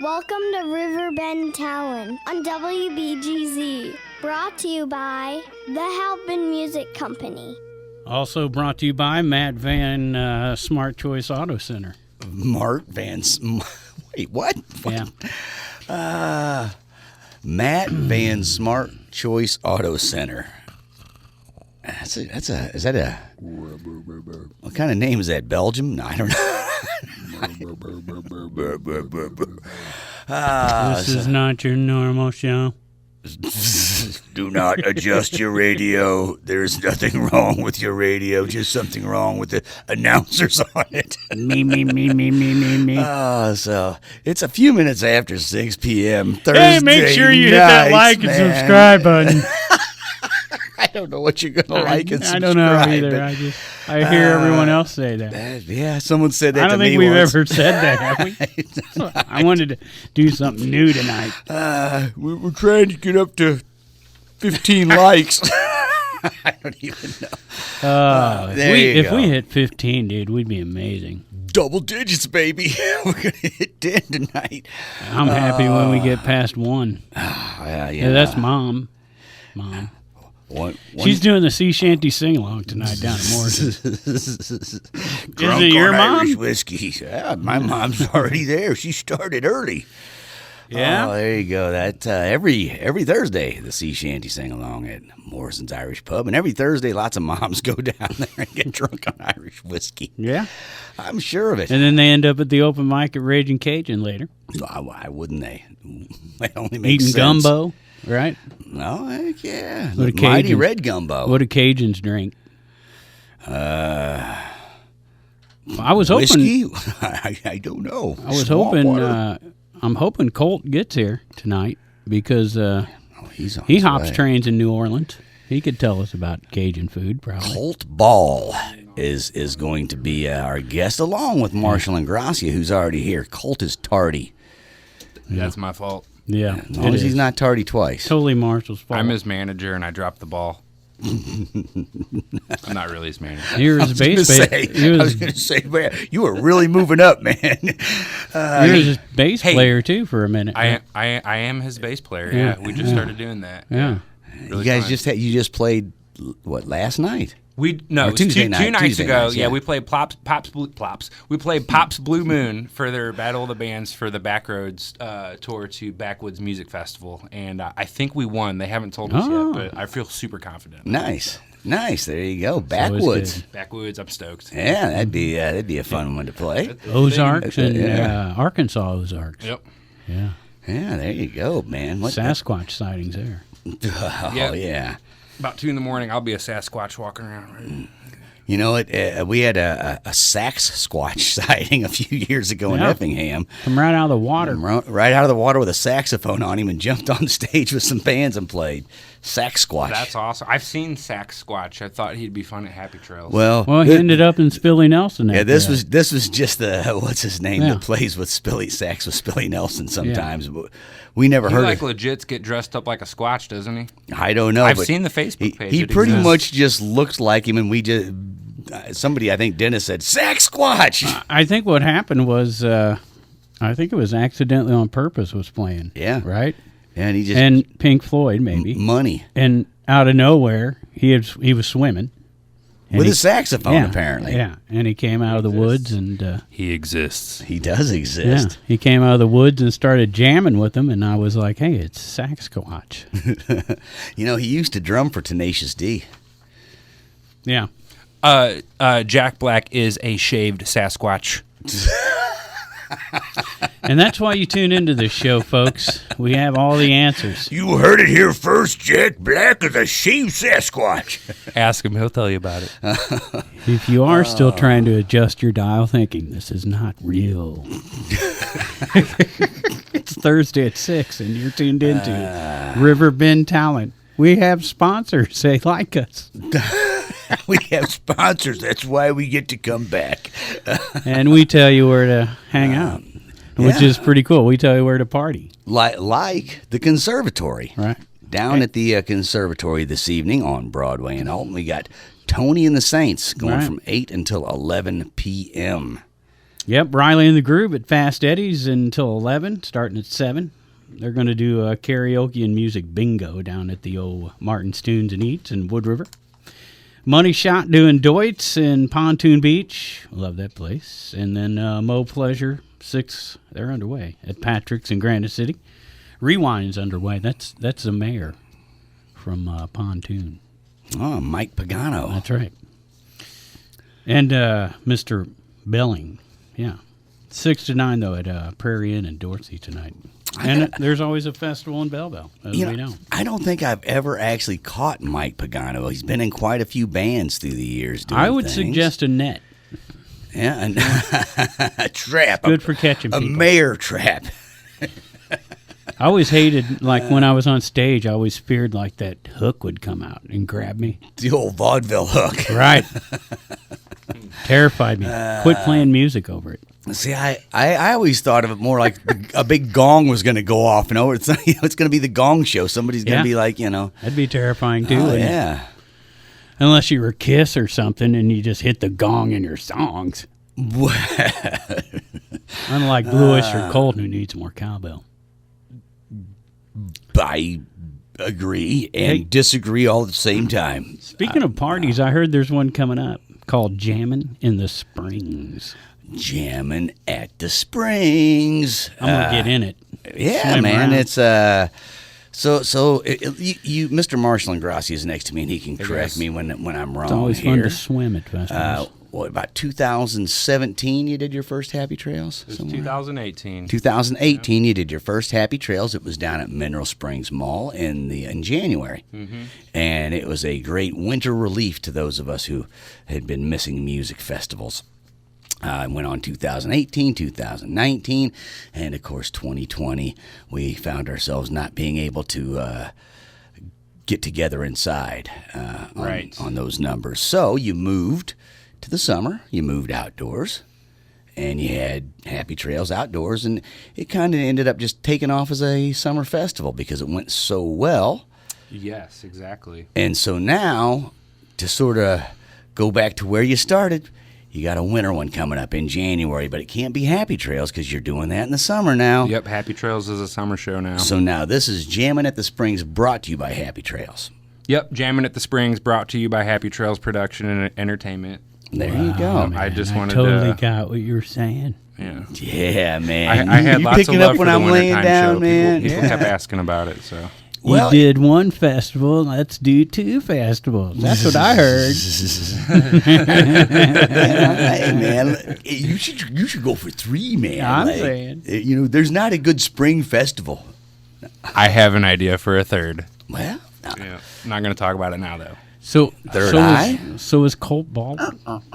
Welcome to Riverbend Talon on WBGZ. Brought to you by the Halpin Music Company. Also brought to you by Matt Van Smart Choice Auto Center. Wait, what? Yeah. Matt Van Smart Choice Auto Center. Is that a what kind of name is that? Belgium? No, I don't know. This is not your normal show. Do not adjust your radio. There's nothing wrong with your radio, just something wrong with the announcers on it. Me. So it's a few minutes after 6 p.m. Thursday Hey, make sure you hit that like and subscribe button. I don't know what you're going to like and subscribe. I don't know either. I hear everyone else say that. Yeah, someone said that to me I don't think we've once. ever said that, have we? I wanted to do something new tonight. We're trying to get up to 15 likes. I don't even know. If we hit 15, dude, we'd be amazing. Double digits, baby. We're going to hit 10 tonight. I'm happy when we get past 1. Yeah, that's Mom. She's doing the sea shanty sing-along tonight down at Morrison. Isn't it your mom? Irish whiskey. Yeah, my mom's already there. She started early. Yeah? Oh, there you go. That every Thursday, the sea shanty sing-along at Morrison's Irish Pub. And every Thursday, lots of moms go down there and get drunk on Irish whiskey. Yeah? I'm sure of it. And then they end up at the open mic at Ragin' Cajun later. Why wouldn't they? That only makes Eating sense. gumbo, right? No, heck yeah. What do Mighty Cajuns- red gumbo. What do Cajuns drink? I was hoping. Whiskey? I don't know. I was Swamp hoping. water? I'm hoping Colt gets here tonight because He's on he his hops way. trains in New Orleans. He could tell us about Cajun food, probably. Colt Ball is going to be our guest, along with Marshall Ingrassia, who's already here. Colt is tardy. That's my fault. Yeah, As long as he's not tardy twice. totally Marshall's fault. I'm his manager, and I dropped the ball. I'm not really his manager. You're his bass player. I was going to say, man, you were really moving up, man. You're his bass player too for a minute. I am his bass player. Yeah, we just started doing that. Yeah. Really you guys fun. you just played what last night? Or Tuesday two nights Tuesday ago. nights, yeah. We played Pops. We played Pops Blue Moon for their Battle of the Bands for the Backroads tour to Backwoods Music Festival, and I think we won. They haven't told us yet, but I feel super confident. Nice. There you go. Backwoods. Backwoods, I'm stoked. Yeah, that'd be a fun one to play. Ozarks and Arkansas Ozarks. Yep. Yeah. Yeah, there you go, man. Sasquatch sightings there. Oh Yep. yeah. About 2 a.m, I'll be a Sasquatch walking around. Right? You know what? We had a sax squatch sighting a few years ago in Effingham. Come right out of the water. Right out of the water with a saxophone on him and jumped on stage with some bands and played sax squatch. That's awesome. I've seen Sasquatch. I thought he'd be fun at Happy Trails. Well, He ended up in Spillie Nelson. yeah, this was just the what's his name Yeah. that plays with sax with Spillie Nelson sometimes. But we never heard like of. legits get dressed up like a Squatch, doesn't he? I don't know. I've but seen the Facebook page. He It pretty exists. much just looks like him, and we just somebody I think Dennis said sax squatch. I think what happened was, I think it was accidentally on purpose was playing. Yeah. Right? And he just And Pink Floyd, maybe. money And out of nowhere, he was swimming. And with he- his saxophone yeah, apparently. Yeah. And he came out of the woods and... He exists. He does Yeah, exist. he came out of the woods and started jamming with them, and I was like, hey, it's Sasquatch. You know, he used to drum for Tenacious D. Yeah. Jack Black is a shaved Sasquatch. And that's why you tune into this show, folks. We have all the answers. You heard it here first. Jack Black is a shaved Sasquatch. Ask him; he'll tell you about it. If you are still trying to adjust your dial thinking, this is not real. It's Thursday at 6, and you're tuned into Riverbend Talent. We have sponsors. They like us. We have sponsors. That's why we get to come back. And we tell you where to hang out, which is pretty cool. We tell you where to party. Like the Conservatory. Right. Down at the Conservatory this evening on Broadway in Alton, we got Tony and the Saints going Right. from 8 until 11 p.m. Yep, Riley and the Grub at Fast Eddie's until 11, starting at 7. They're going to do a karaoke and music bingo down at the old Martin's Tunes and Eats in Wood River. Money Shot doing Doit's in Pontoon Beach. Love that place. And then Mo Pleasure, 6, they're underway at Patrick's in Granite City. Rewind's underway. That's the mayor from Pontoon. Oh, Mike Pagano. That's right. And Mr. Belling. Yeah. 6 to 9, though, at Prairie Inn in Dorsey tonight. And there's always a festival in Belleville, as we know. I don't think I've ever actually caught Mike Pagano. He's been in quite a few bands through the years doing I would things. suggest a net. Yeah, a trap. Good for catching a people. mayor trap. I always hated, like, when I was on stage, I always feared, like, that hook would come out and grab me. The old vaudeville hook. Right. Terrified me. Quit playing music over it. See, I always thought of it more like a big gong was going to go off. It's it's going to be the gong show. Somebody's going to be like, That'd be terrifying, too. Oh, wouldn't it? yeah. Unless you were Kiss or something and you just hit the gong in your songs. Unlike Lewis or Colt, who needs more cowbell. I agree and disagree all at the same time. Speaking of parties, I heard there's one coming up called Jammin' in the Springs. Jammin' at the Springs. I'm going to get in it. Yeah, Swim man. around. It's you Mr. Marshall Ingrassia is next to me, and he can correct me when I'm wrong. It's always here. fun to swim at festivals. About 2017 you did your first Happy Trails? It was 2018. 2018 you did your first Happy Trails. It was down at Mineral Springs Mall in January. Mm-hmm. And it was a great winter relief to those of us who had been missing music festivals. Went on 2018, 2019, and of course 2020. We found ourselves not being able to get together inside on those numbers. So you moved to the summer, you moved outdoors, and you had Happy Trails outdoors, and it kind of ended up just taking off as a summer festival because it went so well. Yes, exactly. And so now, to sort of go back to where you started, you got a winter one coming up in January, but it can't be Happy Trails because you're doing that in the summer now. Yep, Happy Trails is a summer show now. So now this is Jammin' at the Springs, brought to you by Happy Trails. Yep, Jammin' at the Springs, brought to you by Happy Trails Production and Entertainment. There you go. Man, I just wanted totally to... got what you were saying. Yeah. Yeah, man. I had you lots of picking love up for when the I'm laying wintertime down, show. man. People kept asking about it, so... Well, you did one festival, let's do 2 festivals. That's what I heard. Hey, man, you should go for 3, man. I'm saying. There's not a good spring festival. I have an idea for a third. Well, Yeah, I'm not going to talk about it now, though. So Third eye? So is Colt Ball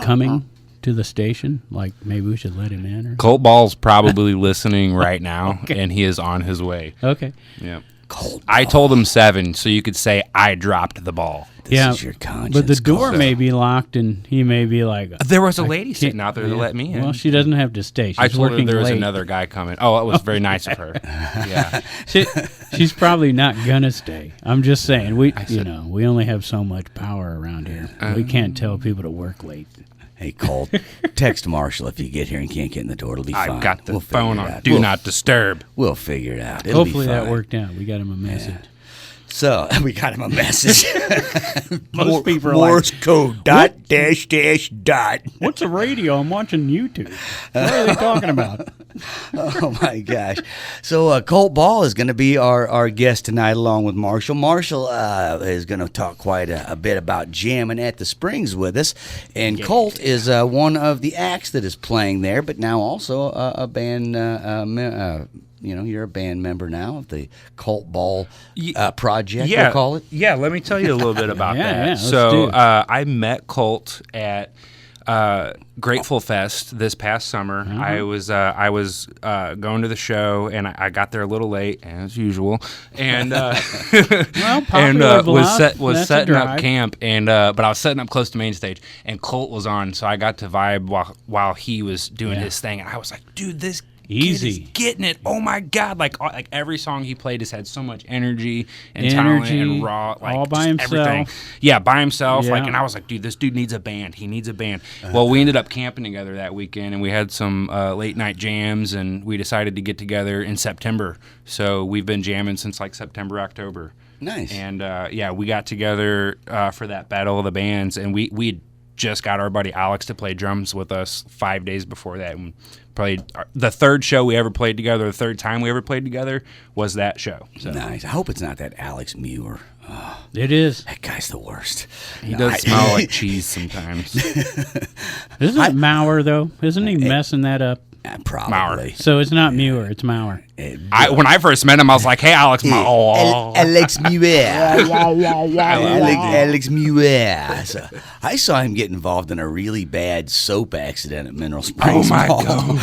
coming to the station? Like, maybe we should let him in? Or Colt Ball's probably listening right now, and he is on his way. okay. Yep. Colt. I told him 7, so you could say I dropped the ball. This is your conscience. but the door Colt. may be locked, and he may be like, There was a lady sitting out there to let me in. well, she doesn't have to stay. She's I told her working there was late. another guy coming. Oh, it was very nice of her. Yeah. She's probably not gonna stay. I'm just saying, we only have so much power around here. We can't tell people to work late. Hey, Colt, text Marshall if you get here and can't get in the door. It'll be fine. I've got the We'll figure phone it on out. Do Not Disturb. We'll figure it out. It'll Hopefully be fine. that worked out. We got him a message. So we got him a message. Most people are Morse code. Dot dash dash dot. What's a radio? I'm watching YouTube. What are they talking about? Oh my gosh! So Colt Ball is going to be our guest tonight, along with Marshall. Marshall is going to talk quite a bit about jamming at the Springs with us, and Colt is one of the acts that is playing there, but now also a band. You're a band member now of the Colt Ball project. We'll call it. Yeah, let me tell you a little bit about Yeah, that. let's do So it. I met Colt at Grateful Fest this past summer. I was going to the show, and I got there a little late as usual, and was setting up camp, and but I was setting up close to main stage, and Colt was on, so I got to vibe while he was doing his thing, and I was like, dude, this Easy. Kid is getting it. Oh my God! Like every song he played just had so much energy and talent and raw. Like all by himself. Everything. Yeah, by himself. Yeah. Like, and I was like, dude, this dude needs a band. He needs a band. Well, we ended up camping together that weekend, and we had some late night jams, and we decided to get together in September. So we've been jamming since like September, October. Nice. And we got together for that Battle of the Bands, and we had just got our buddy Alex to play drums with us 5 days before that. And played the third show we ever played together. The third time we ever played together was that show. So. Nice. I hope it's not that Alex Muir. Oh, It is. that guy's the worst. He does smell like cheese sometimes. Isn't it Mauer, though? Isn't he messing that up? Probably. So it's not Muir, it's Mauer. When I first met him, I was like, "Hey, Alex, Alex Muir. Alex Muir. So, I saw him get involved in a really bad soap accident at Mineral Springs. Oh my Mall. God.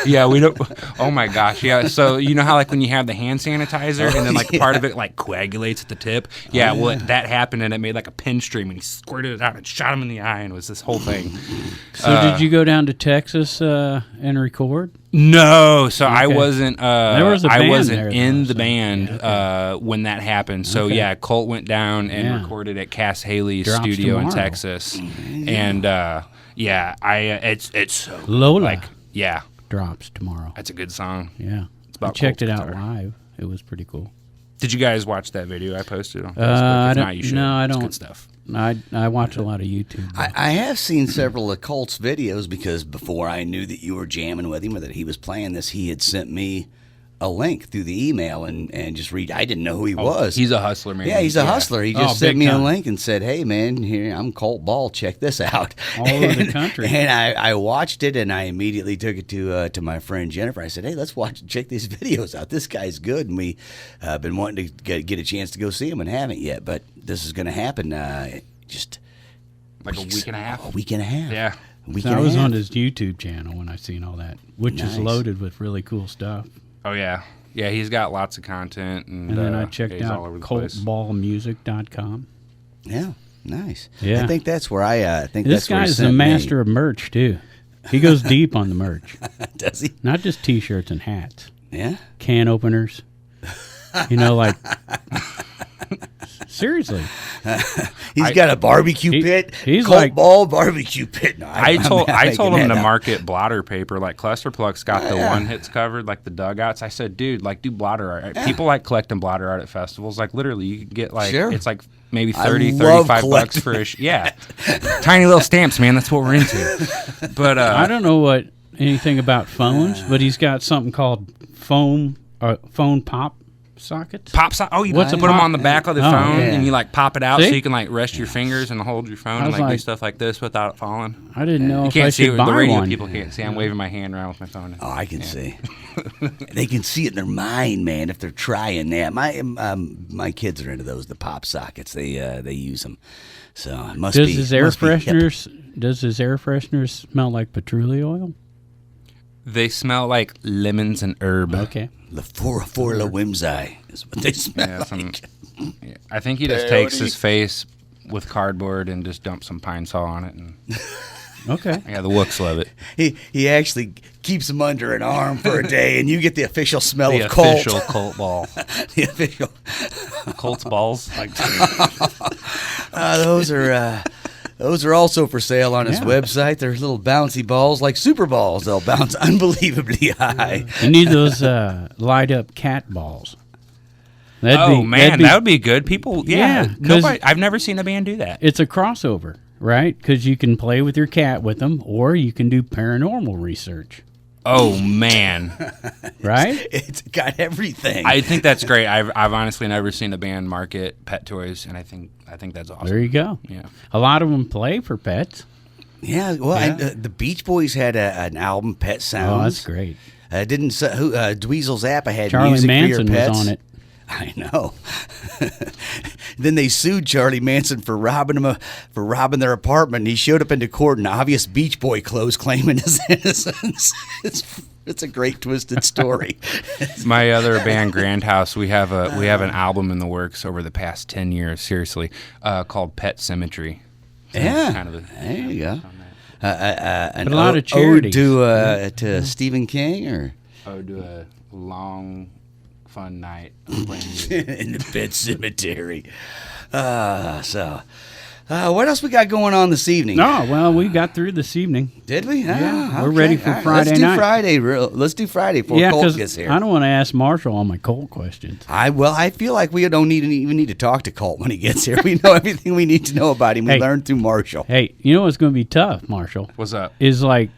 yeah, we don't. Oh my gosh, yeah. So you know how like when you have the hand sanitizer and then like part of it like coagulates at the tip. Yeah, well that happened and it made like a pin stream and he squirted it out and shot him in the eye and it was this whole thing. So did you go down to Texas and record? No, so I Okay. wasn't. There was a band I wasn't there, in though, the so- band when that happened. So Okay. yeah, Colt went down and Yeah. recorded at Cass Haley's Drops studio in tomorrow. Texas, and it's so Lola like yeah, drops tomorrow. that's a good song. Yeah. I about checked it Colt's out guitar. live. It was pretty cool. Did you guys watch that video I posted on Facebook? I If don't- not, you should. no, I It's don't. good stuff. I watch a lot of YouTube. I have seen several of Colt's videos because before I knew that you were jamming with him or that he was playing this, he had sent me a link through the email and just read. I didn't know who he was. He's a hustler, man. Yeah, he's a hustler. He just Oh, sent big me a time. link and said, "Hey, man, here I'm Colt Ball. Check this out." All over the country. And I watched it, and I immediately took it to my friend Jennifer. I said, "Hey, let's check these videos out. This guy's good." And we been wanting to get a chance to go see him and haven't yet. But this is going to happen. Just Like a week and a half. A week and a half. Yeah. A week So and I a was half. on his YouTube channel when I seen all that, which is Nice. loaded with really cool stuff. Oh yeah. Yeah, he's got lots of content, and And then I yeah, checked he's all over out the place. coltballmusic.com. Yeah, nice. Yeah. I think that's where I think This that's where he guy's sent the me. master of merch, too. He goes deep on the merch. Does he? Not just T-shirts and hats. Yeah. Can openers. You know, like... Seriously. He's got a barbecue pit. he's Colt like- Ball barbecue pit. No, I told making him that to up. market blotter paper. Like Cluster Pluck's got the one hits covered, like the dugouts. I said, dude, like do blotter art. People like collecting blotter art at festivals. Like literally, you can get like Sure. it's like maybe I 30, love 35 bucks for a yeah, tiny little stamps, man. That's what we're into. But I don't know anything about phones, but he's got something called phone pop sockets. pop so- Oh, you What's put a them pop- on the back of the Oh, phone, yeah. and you like pop it out, See? so you can like rest your fingers and hold your phone I and was like do like- stuff like this without it falling. I didn't know You if I can't see should it. buy The radio one. people can't see. I'm waving my hand around with my phone. Oh, I can see. They can see it in their mind, man. If they're trying that, my kids are into those. The pop sockets. They use them. So it must Does be. his air must be hip. fresheners smell like patchouli oil? They smell like lemons and herb. Okay. The four la whimsy is what they smell Yeah, like. Yeah, I think he just takes his face with cardboard and just dumps some pine saw on it. And Okay. yeah, the Wooks love it. He actually keeps them under an arm for a day, and you get the official smell The of Colt. official Colt ball. The official. Colt's balls. Like Those are also for sale on his Yeah. website. They're little bouncy balls like super balls. They'll bounce unbelievably high. You need those light up cat balls. oh man, that would be good. People, Yeah, yeah. 'cause- Nobody, I've never seen a band do that. It's a crossover, right? Because you can play with your cat with them, or you can do paranormal research, Oh man, right? It's got everything. I think that's great. I've honestly never seen a band market pet toys, and I think that's awesome. There you go. Yeah. A lot of them play for pets. yeah, well, Yeah. the Beach Boys had an album, Pet Sounds. Oh, that's great. Didn't Dweezil Zappa had Charlie music Manson for your pets? was on it. I know. Then they sued Charlie Manson for robbing their apartment. And he showed up into court in obvious Beach Boy clothes, claiming his innocence. It's a great twisted story. My other band, Grand House, we have an album in the works over the past 10 years. Seriously, called Pet Symmetry. So Yeah, kind of there you go. a lot of charities. Ode to Stephen King, or Do a long, fun night of playing music. in the Pet Cemetery. What else we got going on this evening? Oh, well, we got through this evening. Did we? Yeah, we're ready for Friday let's do night. Let's do Friday before Colt gets here. I don't want to ask Marshall all my Colt questions. I feel like we don't even need to talk to Colt when he gets here. We know everything we need to know about him. We learned through Marshall. Hey, you know what's going to be tough, Marshall? What's up? Is like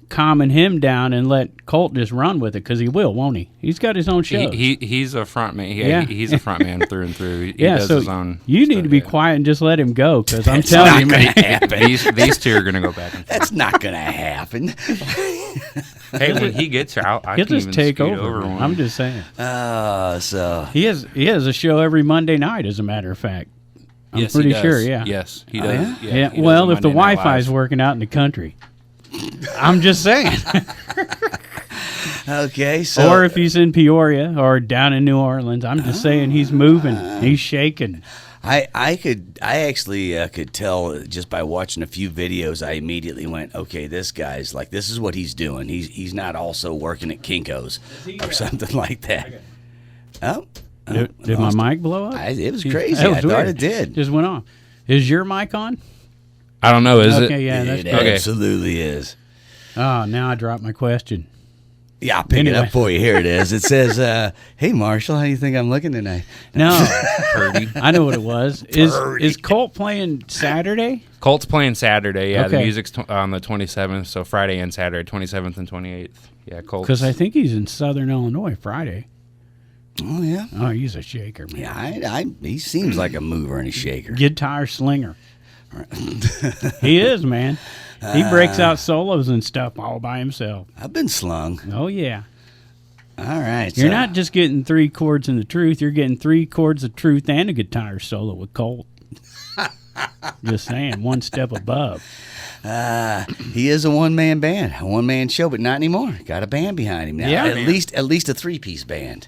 calming him down and let Colt just run with it, because he will, won't he? He's got his own show. He's a front man. He's a front man through and through. He does so his own you need stuff, to be quiet and just let him go, because I'm telling you, man. These two are going to go back and forth. That's not going to happen. Hey, when he gets here, I He'll can just even take scoot over. one. I'm just saying. So He has a show every Monday night, as a matter of fact. I'm Yes, pretty he does. sure, yeah. Yes, he does. Yeah, he does well, a if the Monday Night Wi-Fi's Live. working out in the country. I'm just saying. okay, so Or if he's in Peoria or down in New Orleans. I'm just saying he's moving. He's shaking. I actually could tell just by watching a few videos. I immediately went, okay, this guy's like, this is what he's doing. He's not also working at Kinko's or something like that. Did my mic blow up? It was crazy. That was I thought weird. it did. Just went off. Is your mic on? I don't know. Is it? Okay, yeah, that's It good. Okay. absolutely is. Oh, now I dropped my question. Yeah, I'll pick it Anyway. up for you. Here it is. It says, hey, Marshall, how do you think I'm looking tonight? No, Purdy. I know what it was. Is Colt playing Saturday? Colt's playing Saturday. Yeah, the Okay. music's on the 27th, so Friday and Saturday, 27th and 28th. Yeah, Colt's. Because I think he's in Southern Illinois Friday. Oh, yeah. Oh, he's a shaker, man. Yeah, he seems like a mover and a shaker. Guitar slinger. He is, man. He breaks out solos and stuff all by himself. I've been slung. Oh, yeah. All right. You're so- not just getting 3 chords in the truth. You're getting 3 chords of truth and a guitar solo with Colt. Just saying, one step above. He is a one-man band, a one-man show, but not anymore. Got a band behind him now. Yeah. At least a 3-piece band.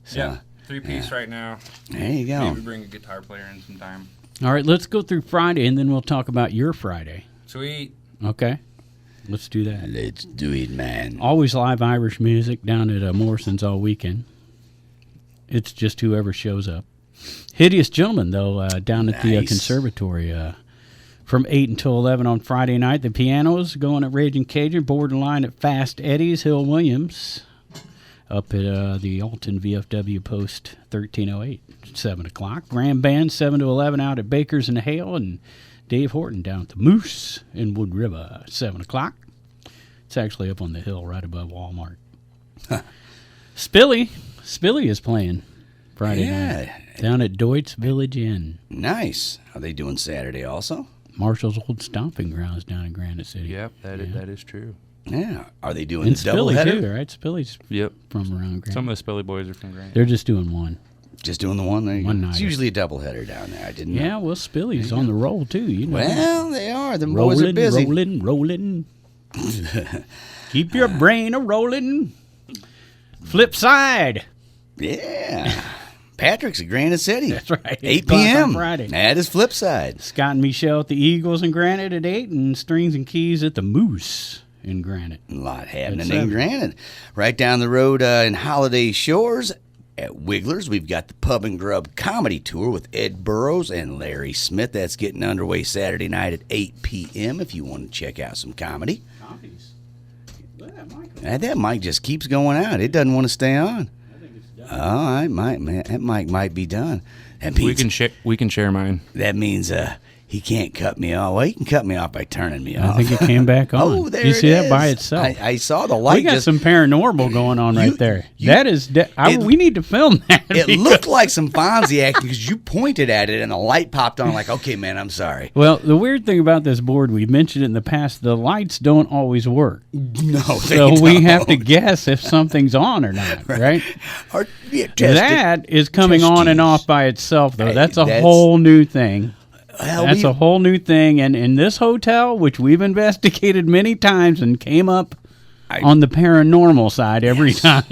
So, Yeah, 3-piece right now. there you go. Maybe bring a guitar player in sometime. All right, let's go through Friday, and then we'll talk about your Friday. Sweet. Okay? Let's do that. Let's do it, man. Always live Irish music down at Morrison's all weekend. It's just whoever shows up. Hideous Gentlemen, though, down at the Nice. Conservatory from 8 until 11 on Friday night. The pianos going at Ragin Cajun, Borderline at Fast Eddie's, Hill Williams up at the Alton VFW Post 1308, 7 o'clock. Grand Band, 7 to 11 out at Baker's and Hale, and Dave Horton down at the Moose in Wood River, 7 o'clock. It's actually up on the hill right above Walmart. Spillie is playing Friday night down at Doit's Village Inn. Nice. Are they doing Saturday also? Marshall's old stomping grounds down in Granite City. Yep, that is true. Yeah. Are they doing And the double Spillie, header? too, right? Spillie's Yep. from around Granite. Some of the Spillie boys are from Granite. They're just doing one. Just doing the one there. One It's nighter. usually a double header down there. I didn't Yeah, know. well, Spillie's on the roll, too. You know. Well, they are. The boys are busy. Rolling. Keep your brain a-rolling. Flipside. Yeah. Patrick's at Granite City. That's right. 8 O'clock on p.m. Friday. That is Flipside. Scott and Mechelle at the Eagles in Granite at 8, and Strings and Keys at the Moose in Granite. A lot happening At in 7. Granite. Right down the road in Holiday Shores at Wigglers, we've got the Pub and Grub Comedy Tour with Ed Burroughs and Larry Smith. That's getting underway Saturday night at 8 p.m. if you want to check out some comedy. And that mic just keeps going out. It doesn't want to stay on. Oh, that mic might be done. That means, We can share mine. that means he can't cut me off. Well, he can cut me off by turning me off. I think it came back on. Oh, there you it see that by is. itself? I saw the light. We got just, some paranormal going on right there. you- That is, we need to film that. It because- looked like some Fonzie acting because you pointed at it and the light popped on. Like, okay, man, I'm sorry. Well, the weird thing about this board, we mentioned it in the past, the lights don't always work. No, they So we don't. have to guess if something's on or not, right? Or, yeah, test That is coming Test on and keys. off by itself, though. Hey, That's a that's- whole new thing. Well, That's a whole new thing. And in this hotel, which we've investigated many times and came up on the paranormal side every time.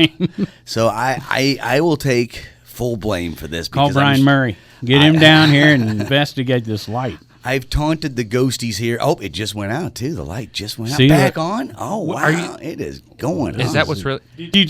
So I will take full blame for this. Call because Brian Murray. Get him down here and investigate this light. I've taunted the ghosties here. Oh, it just went out too. The light just went See, out. Back on. Oh wow, Are you- it is going. Is on. that what's really?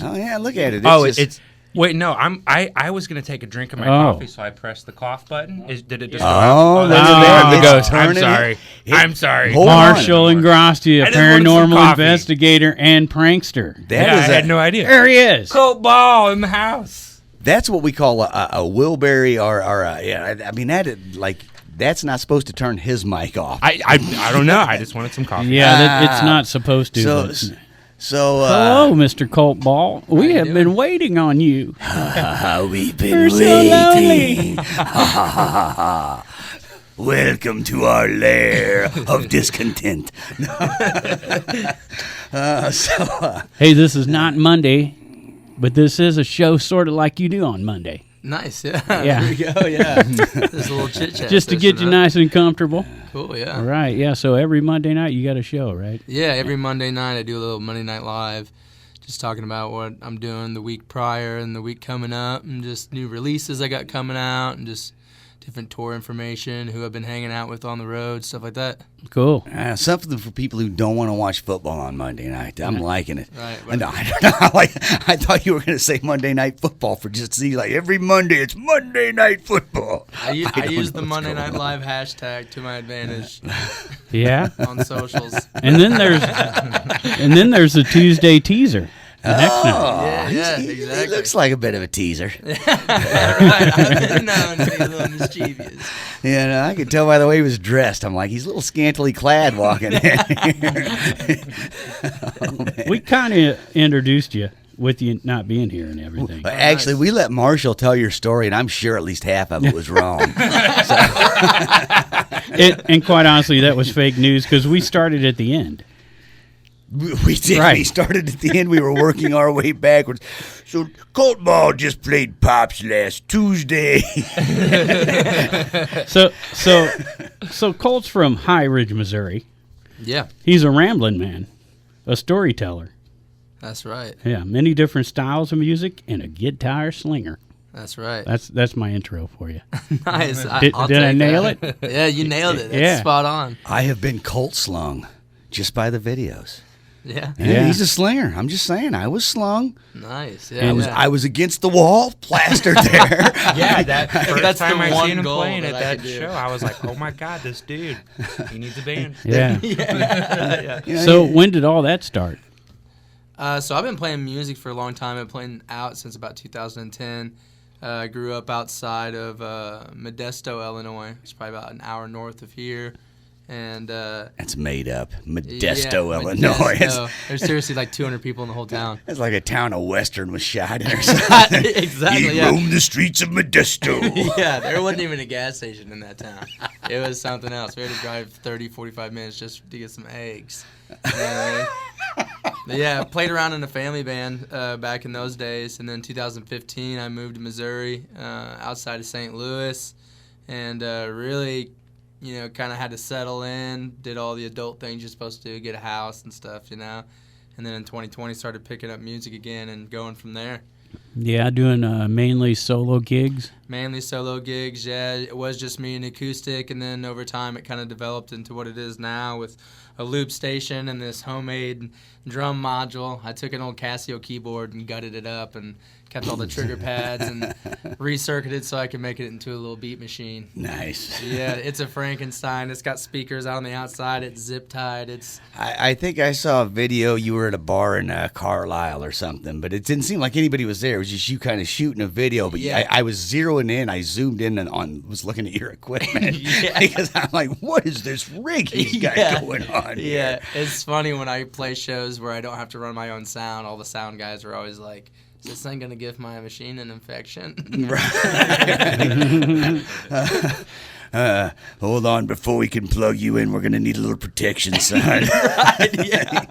Oh yeah, look at it. Oh, just- it's. Wait, no. I was gonna take a drink of my Oh. coffee, so I pressed the cough button. Did it just? Oh, go look out? at that. The It's ghost. I'm turning sorry. it. I'm sorry. Hold on. Marshall Ingrassia, I just wanted some paranormal coffee. investigator and prankster. That Yeah, is I had no idea. There he is. Colt ball in the house. That's what we call a Wilbury or yeah. I mean that is, like that's not supposed to turn his mic off. I don't know. I just wanted some coffee. Yeah, it's not supposed to. So but- so Hello, Mr. Colt Ball. We have been waiting on you. we've been You're so waiting. Welcome to our lair of discontent. Hey, this is not Monday, but this is a show sort of like you do on Monday. Nice, yeah. Yeah. There we go, yeah. There's a little chit chat. Just to get you nice and comfortable. Cool, yeah. All right, yeah. So every Monday night you got a show, right? Yeah, every Monday night I do a little Monday Night Live, just talking about what I'm doing the week prior and the week coming up, and just new releases I got coming out, and just different tour information, who I've been hanging out with on the road, stuff like that. Cool. Something for people who don't want to watch football on Monday night. I'm liking it. Right. No, I don't know. I thought you were going to say Monday Night Football for just see like every Monday it's Monday Night Football. I don't use know the what's Monday going Night on. Live hashtag to my advantage Yeah. on socials. And then there's the Tuesday teaser. The next night. Yeah, He exactly. looks like a bit of a teaser. Right. I've been known to be a little mischievous. Yeah, no, I could tell by the way he was dressed. I'm like, he's a little scantily clad walking in. We kind of introduced you with you not being here and everything. Actually, we let Marshall tell your story, and I'm sure at least half of it was wrong. And quite honestly, that was fake news because we started at the end. We did. Right. We started at the end. We were working our way backwards. So Colt Ball just played Pops last Tuesday. So Colt's from High Ridge, Missouri. Yeah, He's a rambling man, a storyteller. that's right. Yeah, many different styles of music and a guitar slinger. That's right. That's my intro for you. Nice. Did I nail it? Yeah, you nailed it. That's Yeah. spot on. I have been Colt slung just by the videos. Yeah. Yeah, he's a slinger. I'm just saying, I was slung. Nice. Yeah. I was against the wall, plastered there. Yeah, that first That's time the I one seen him goal playing that at I that could do. show, I was like, "Oh my God, this dude, he needs a band." Yeah. You know, So when did all that start? So I've been playing music for a long time. I've been playing out since about 2010. I grew up outside of Modesto, Illinois. It's probably about an hour north of here. And that's made up. Modesto, yeah, Illinois. Modesto. There's seriously like 200 people in the whole town. It's like a town of Western was shot in or something. Exactly, He yeah. roamed the streets of Modesto. Yeah, there wasn't even a gas station in that town. It was something else. We had to drive 30, 45 minutes just to get some eggs. You know what I mean? But yeah, played around in a family band back in those days. And then 2015, I moved to Missouri, outside of St. Louis, and really, you know, kind of had to settle in, did all the adult things you're supposed to do, get a house and stuff, you know. And then in 2020, started picking up music again and going from there. Yeah, doing mainly solo gigs. Mainly solo gigs, yeah. It was just me and Acoustic, and then over time it kind of developed into what it is now with a loop station and this homemade drum module. I took an old Casio keyboard and gutted it up and kept all the trigger pads and recircuited so I could make it into a little beat machine. Nice. Yeah, it's a Frankenstein. It's got speakers out on the outside. It's zip-tied. It's I think I saw a video. You were at a bar in Carlisle or something, but it didn't seem like anybody was there. It was just you kind of shooting a video. But Yeah. I was zeroing in. I zoomed in and was looking at your equipment Yeah. because I'm like, what is this rig he's got Yeah. going on Yeah, here? it's funny when I play shows where I don't have to run my own sound. All the sound guys are always like, "Is this thing gonna give my machine an infection?" Hold on, before we can plug you in, we're gonna need a little protection, son. Right, yeah.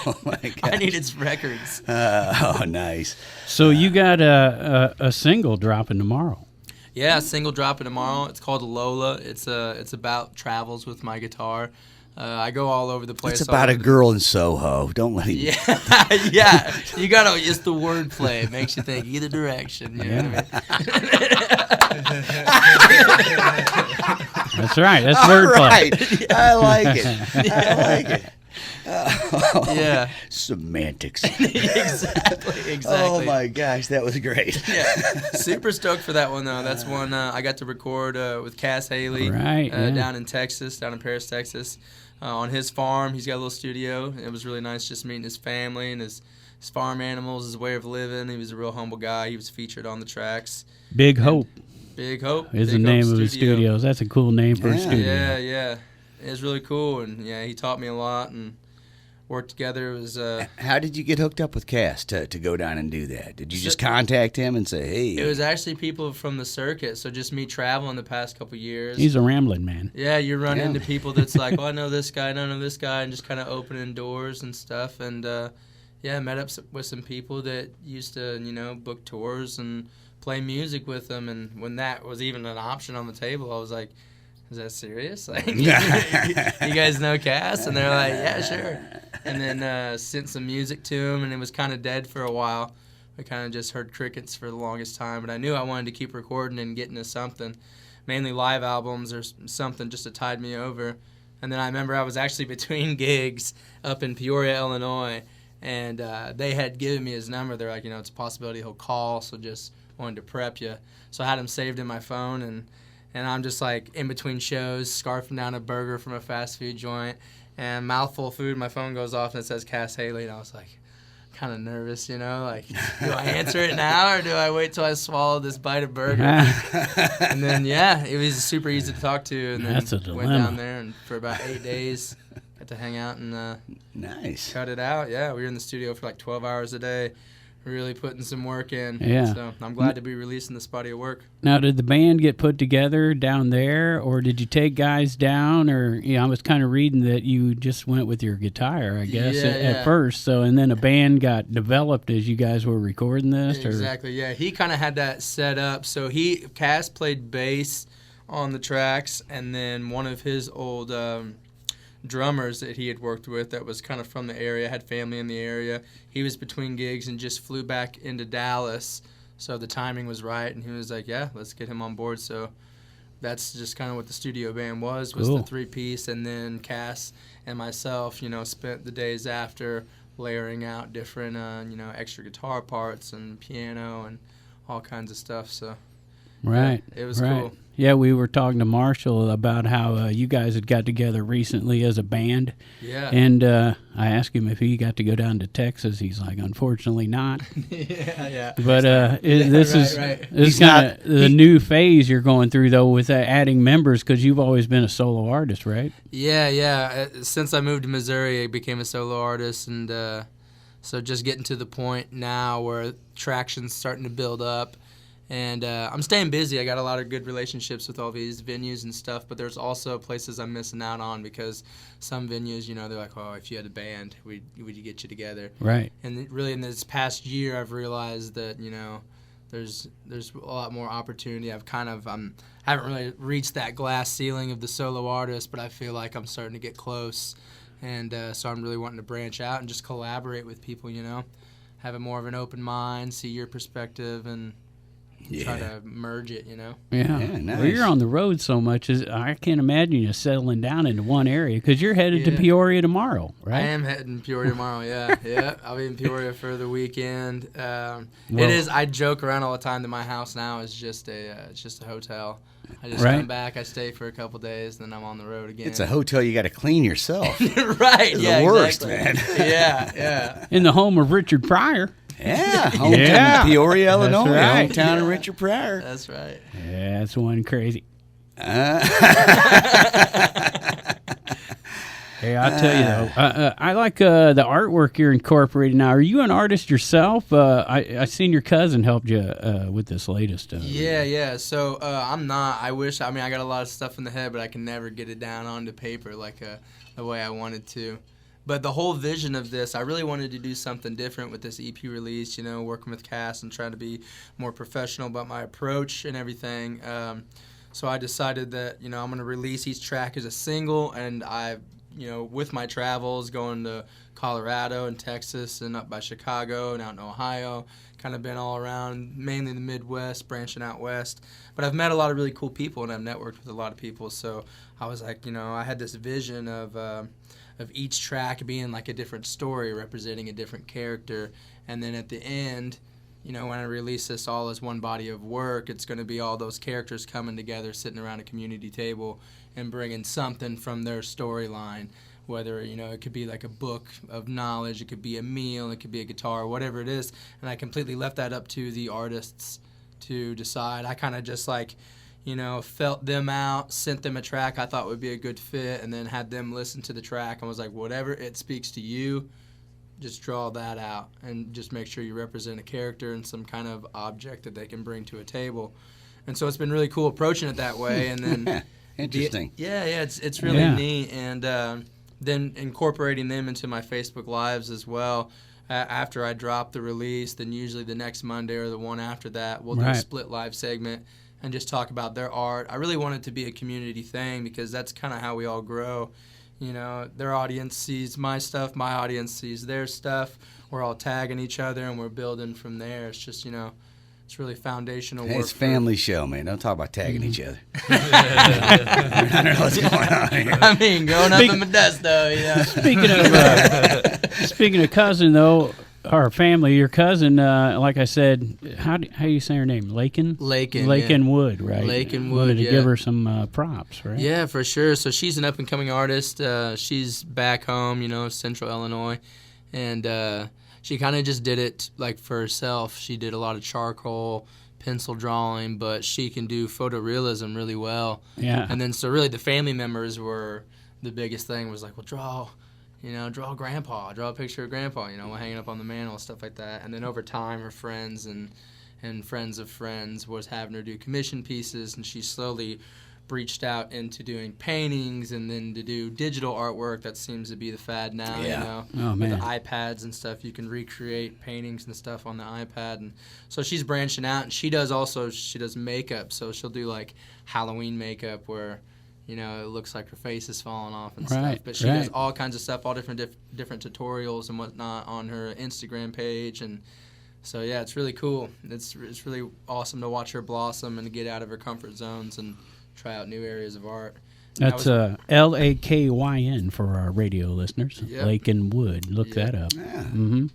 Oh my I god. need its records. Oh, nice. So you got a single dropping tomorrow. Yeah, single dropping tomorrow. It's called Lola. It's about travels with my guitar. I go all over the place. It's about all a over girl in Soho. Don't let him. Yeah, yeah. You gotta. It's the wordplay. It makes you think either direction. You know what I mean? That's right. That's All wordplay. right. I like it. I like it. Yeah. Semantics. Exactly. Oh my gosh, that was great. Yeah, super stoked for that one though. That's one I got to record with Cass Haley, Right, yeah. down in Texas, down in Paris, Texas, on his farm. He's got a little studio. It was really nice just meeting his family and his farm animals, his way of living. He was a real humble guy. He was featured on the tracks. Big Hope Big Hope is Big the name Hope of his studios. That's a cool name for a Yeah. studio. Yeah. It was really cool, and yeah, he taught me a lot and worked together. It was How did you get hooked up with Cass to go down and do that? Did you just contact him and say, hey? it was actually people from the circuit, so just me traveling the past couple years. He's a rambling man. Yeah, you run Yeah. into people that's like, oh, I know this guy, I know this guy, and just kind of opening doors and stuff. And yeah, met up with some people that used to, book tours and play music with them. And when that was even an option on the table, I was like, is that serious? Like, you guys know Cass? And they're like, yeah, sure. And then sent some music to him, and it was kind of dead for a while. I kind of just heard crickets for the longest time, but I knew I wanted to keep recording and getting to something, mainly live albums or something just to tide me over. And then I remember I was actually between gigs up in Peoria, Illinois, and they had given me his number. They're like, it's a possibility he'll call, so just wanted to prep you. So I had him saved in my phone, and I'm just like in between shows, scarfing down a burger from a fast food joint, and mouthful of food. My phone goes off and it says Cass Haley, and I was like, kind of nervous, like, do I answer it now or do I wait till I swallow this bite of burger? And then yeah, it was super easy to talk to, and then That's a went dilemma. down there and for about 8 days, got to hang out and Nice. cut it out. Yeah, we were in the studio for like 12 hours a day. Really putting some work in. Yeah. So I'm glad to be releasing this body of work. Now, did the band get put together down there, or did you take guys down? Or I was kind of reading that you just went with your guitar, I guess, Yeah, at first. So, and then a band got developed as you guys were recording this. Exactly. Yeah, he kind of had that set up. So Cass played bass on the tracks, and then one of his old drummers that he had worked with that was kind of from the area, had family in the area. He was between gigs and just flew back into Dallas, so the timing was right, and he was like, yeah, let's get him on board. So that's just kind of what the studio band was Cool. the three-piece, and then Cass and myself, spent the days after layering out different, extra guitar parts and piano and all kinds of stuff, so Right. yeah, it was right. cool. Yeah, we were talking to Marshall about how you guys had got together recently as a band. Yeah. And I asked him if he got to go down to Texas. He's like, unfortunately not. yeah. But this is right. this He's is kind not- of the new phase you're going through, though, with adding members, because you've always been a solo artist, right? Yeah. Since I moved to Missouri, I became a solo artist, and so just getting to the point now where traction's starting to build up. And I'm staying busy. I got a lot of good relationships with all these venues and stuff, but there's also places I'm missing out on because some venues, they're like, oh, if you had a band, we'd get you together. Right. And really in this past year, I've realized that, there's a lot more opportunity. haven't really reached that glass ceiling of the solo artist, but I feel like I'm starting to get close. And so I'm really wanting to branch out and just collaborate with people, have a more of an open mind, see your perspective, and try to merge it, Yeah. Yeah, nice. Well, you're on the road so much. I can't imagine you settling down into one area, because you're headed to Yeah. Peoria tomorrow, right? I am heading to Peoria tomorrow, yeah. I'll be in Peoria for the weekend. Well- It is. I joke around all the time that my house now is just a hotel. I just Right. come back, I stay for a couple days, then I'm on the road again. It's a hotel you got to clean yourself. right? It's Yeah, the worst, exactly. man. Yeah. In the home of Richard Pryor. Yeah, hometown Yeah. of Peoria, That's Illinois, right. hometown of Richard Pryor. That's right. Yeah, that's one crazy. Hey, I'll tell you though, I like the artwork you're incorporating now. Are you an artist yourself? I seen your cousin helped you with this latest. Yeah. So I'm not. I got a lot of stuff in the head, but I can never get it down onto paper like the way I wanted to. But the whole vision of this, I really wanted to do something different with this EP release, working with Cass and trying to be more professional about my approach and everything. So I decided that, I'm going to release each track as a single, and I've with my travels, going to Colorado and Texas and up by Chicago and out in Ohio, kind of been all around, mainly the Midwest, branching out west. But I've met a lot of really cool people, and I've networked with a lot of people. So I was like, I had this vision of each track being like a different story, representing a different character. And then at the end, when I release this all as one body of work, it's going to be all those characters coming together, sitting around a community table and bringing something from their storyline, whether, it could be like a book of knowledge, it could be a meal, it could be a guitar, whatever it is. And I completely left that up to the artists to decide. I kind of just felt them out, sent them a track I thought would be a good fit, and then had them listen to the track and was like, whatever it speaks to you, just draw that out and just make sure you represent a character and some kind of object that they can bring to a table. And so it's been really cool approaching it that way. And then interesting. It's really neat. And then incorporating them into my Facebook Lives as well. After I drop the release, then usually the next Monday or the one after that, we'll do a split live segment and just talk about their art. I really want it to be a community thing because that's kind of how we all grow. Their audience sees my stuff, my audience sees their stuff. We're all tagging each other and we're building from there. It's just, it's really foundational work. It's a family show, man. Don't talk about tagging each other. I don't know what's going on here. I mean, growing up in Modesto, Speaking of cousin, though, our family, your cousin, like I said, how do you say her name? Lakin Wood, right? Lakin Wood, wanted to give her some props, right? Yeah, for sure. So she's an up-and-coming artist. She's back home, Central Illinois, and she kind of just did it like for herself. She did a lot of charcoal, pencil drawing, but she can do photorealism really well. Yeah. And then so really the family members were the biggest thing was like, well, draw Grandpa, draw a picture of Grandpa, hanging up on the mantle, stuff like that. And then over time, her friends and friends of friends was having her do commission pieces, and she slowly breached out into doing paintings and then to do digital artwork. That seems to be the fad now, Oh, man. With the iPads and stuff. You can recreate paintings and stuff on the iPad. And so she's branching out, and she does makeup. So she'll do like Halloween makeup where it looks like her face is falling off and stuff. But she does all kinds of stuff, all different tutorials and whatnot on her Instagram page. And so, yeah, it's really cool. It's really awesome to watch her blossom and to get out of her comfort zones and try out new areas of art. That's Lakyn for our radio listeners. Yep. Lakin Wood. Look that up. Yeah. Mm-hmm.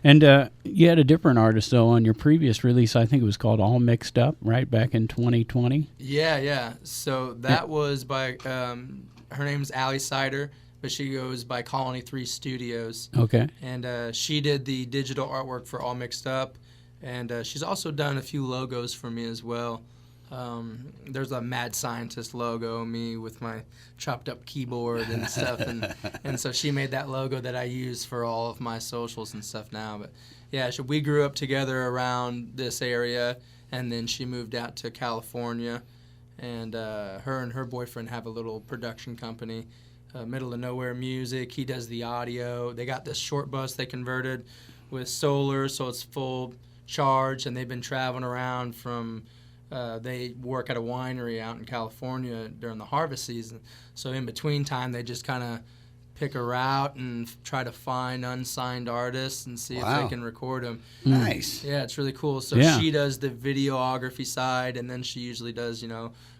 And you had a different artist, though, on your previous release. I think it was called All Mixed Up, right, back in 2020? Yeah. So that was by, her name's Allie Sider, but she goes by Colony 3 Studios. Okay. And she did the digital artwork for All Mixed Up, and she's also done a few logos for me as well. There's a Mad Scientist logo, me with my chopped up keyboard and stuff, and so she made that logo that I use for all of my socials and stuff now. But yeah, so we grew up together around this area, and then she moved out to California, and her and her boyfriend have a little production company, Middle of Nowhere Music. He does the audio. They got this short bus they converted with solar, so it's full charge, and they've been traveling around from they work at a winery out in California during the harvest season. So in between time, they just kind of pick a route and try to find unsigned artists and see if they can record them. Nice. Yeah, it's really cool. So she does the videography side, and then she usually does,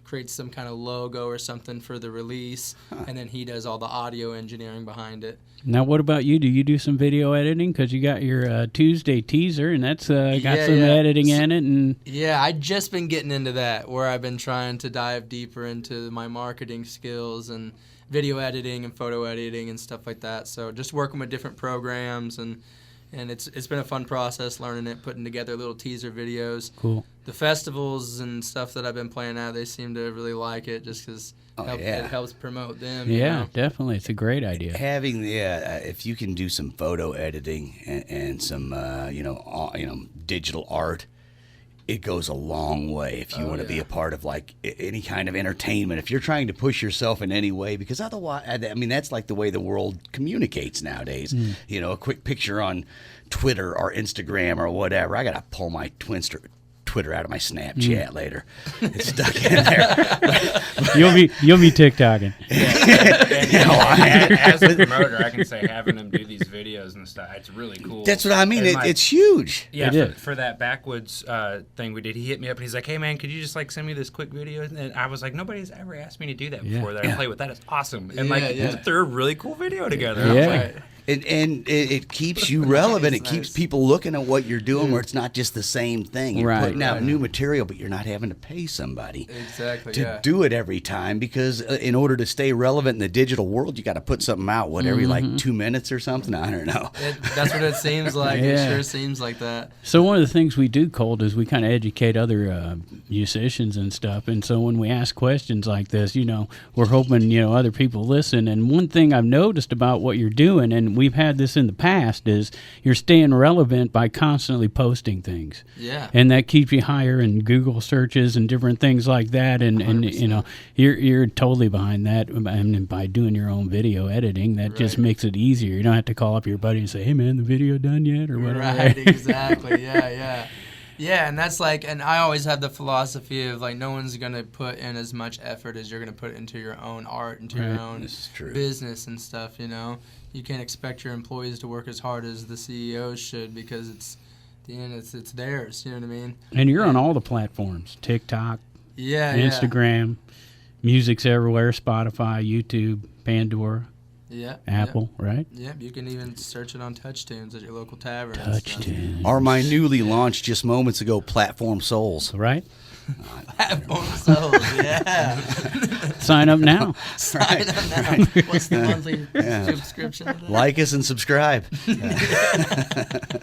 creates some kind of logo or something for the release, and then he does all the audio engineering behind it. Now, what about you? Do you do some video editing? Because you got your Tuesday teaser, and that's got some editing in it. And yeah, I've just been getting into that, where I've been trying to dive deeper into my marketing skills and video editing and photo editing and stuff like that. So just working with different programs, and it's been a fun process learning it, putting together little teaser videos. Cool. The festivals and stuff that I've been playing at, they seem to really like it just because it helps promote them. Yeah, definitely. It's a great idea. Having if you can do some photo editing and some digital art, it goes a long way if you want to be a part of like any kind of entertainment. If you're trying to push yourself in any way, because otherwise, I mean, that's like the way the world communicates nowadays. A quick picture on Twitter or Instagram or whatever. I got to pull my Twitter Twitter out of my Snapchat later. It's stuck in there. You'll be TikToking. As a promoter, I can say having them do these videos and stuff, it's really cool. That's what I mean. It's huge. Yeah, for that backwoods thing we did, he hit me up and he's like, "Hey man, could you just like send me this quick video?" And I was like, "Nobody's ever asked me to do that before. That I play with that. It's awesome." And they're a really cool video together. Yeah. And it keeps you relevant. It keeps people looking at what you're doing, where it's not just the same thing. You're putting out new material, but you're not having to pay somebody to do it every time, because in order to stay relevant in the digital world, you got to put something out, every like 2 minutes or something. I don't know. That's what it seems like. It sure seems like that. So one of the things we do, Colt, is we kind of educate other musicians and stuff. And so when we ask questions like this, we're hoping, other people listen. And one thing I've noticed about what you're doing, and we've had this in the past, is you're staying relevant by constantly posting things. Yeah. And that keeps you higher in Google searches and different things like that. And you're totally behind that. And by doing your own video editing, that just makes it easier. You don't have to call up your buddy and say, "Hey man, the video done yet?" or whatever. Right, exactly. Yeah. Yeah, and that's and I always have the philosophy of no one's gonna put in as much effort as you're gonna put into your own art, into your own business and stuff. You can't expect your employees to work as hard as the CEOs should, because it's theirs. You know what I mean? And you're on all the platforms: TikTok, Instagram, music's everywhere, Spotify, YouTube, Pandora. Yeah. Apple, right? Yeah, you can even search it on TouchTunes at your local tavern. TouchTunes. Or my newly launched just moments ago, Platform Souls. Right? Platform Souls, yeah. Sign up now. Sign up now. What's the monthly subscription? Like us and subscribe.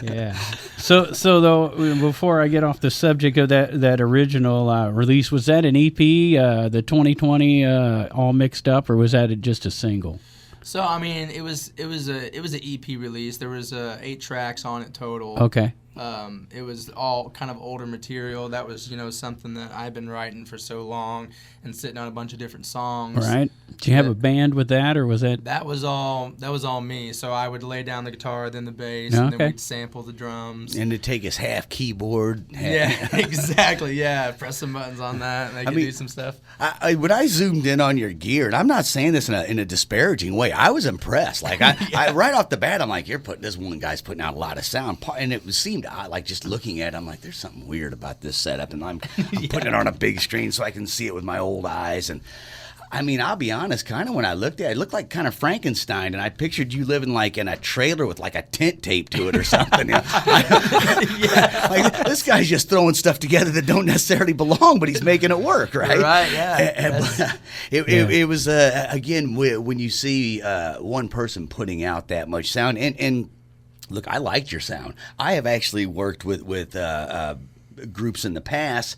Yeah. So though, before I get off the subject of that original release, was that an EP, the 2020 all mixed up, or was that just a single? So I mean, it was an EP release. There was 8 tracks on it total. Okay. It was all kind of older material. That was something that I've been writing for so long and sitting on a bunch of different songs. Right. Did you have a band with that, or was that? That was all me. So I would lay down the guitar, then the bass, and then we'd sample the drums. And to take his half keyboard. Yeah, exactly. Yeah, press some buttons on that, and they could do some stuff. When I zoomed in on your gear, and I'm not saying this in a disparaging way, I was impressed. I right off the bat, I'm like, this one guy's putting out a lot of sound, and it seemed like just looking at it, I'm like, there's something weird about this setup, and I'm putting it on a big screen so I can see it with my old eyes. And I mean, I'll be honest, kind of when I looked at it, it looked like kind of Frankenstein, and I pictured you living in a trailer with a tent taped to it or something. This guy's just throwing stuff together that don't necessarily belong, but he's making it work, right? Right, yeah. It was, again, when you see one person putting out that much sound, and look, I liked your sound. I have actually worked with groups in the past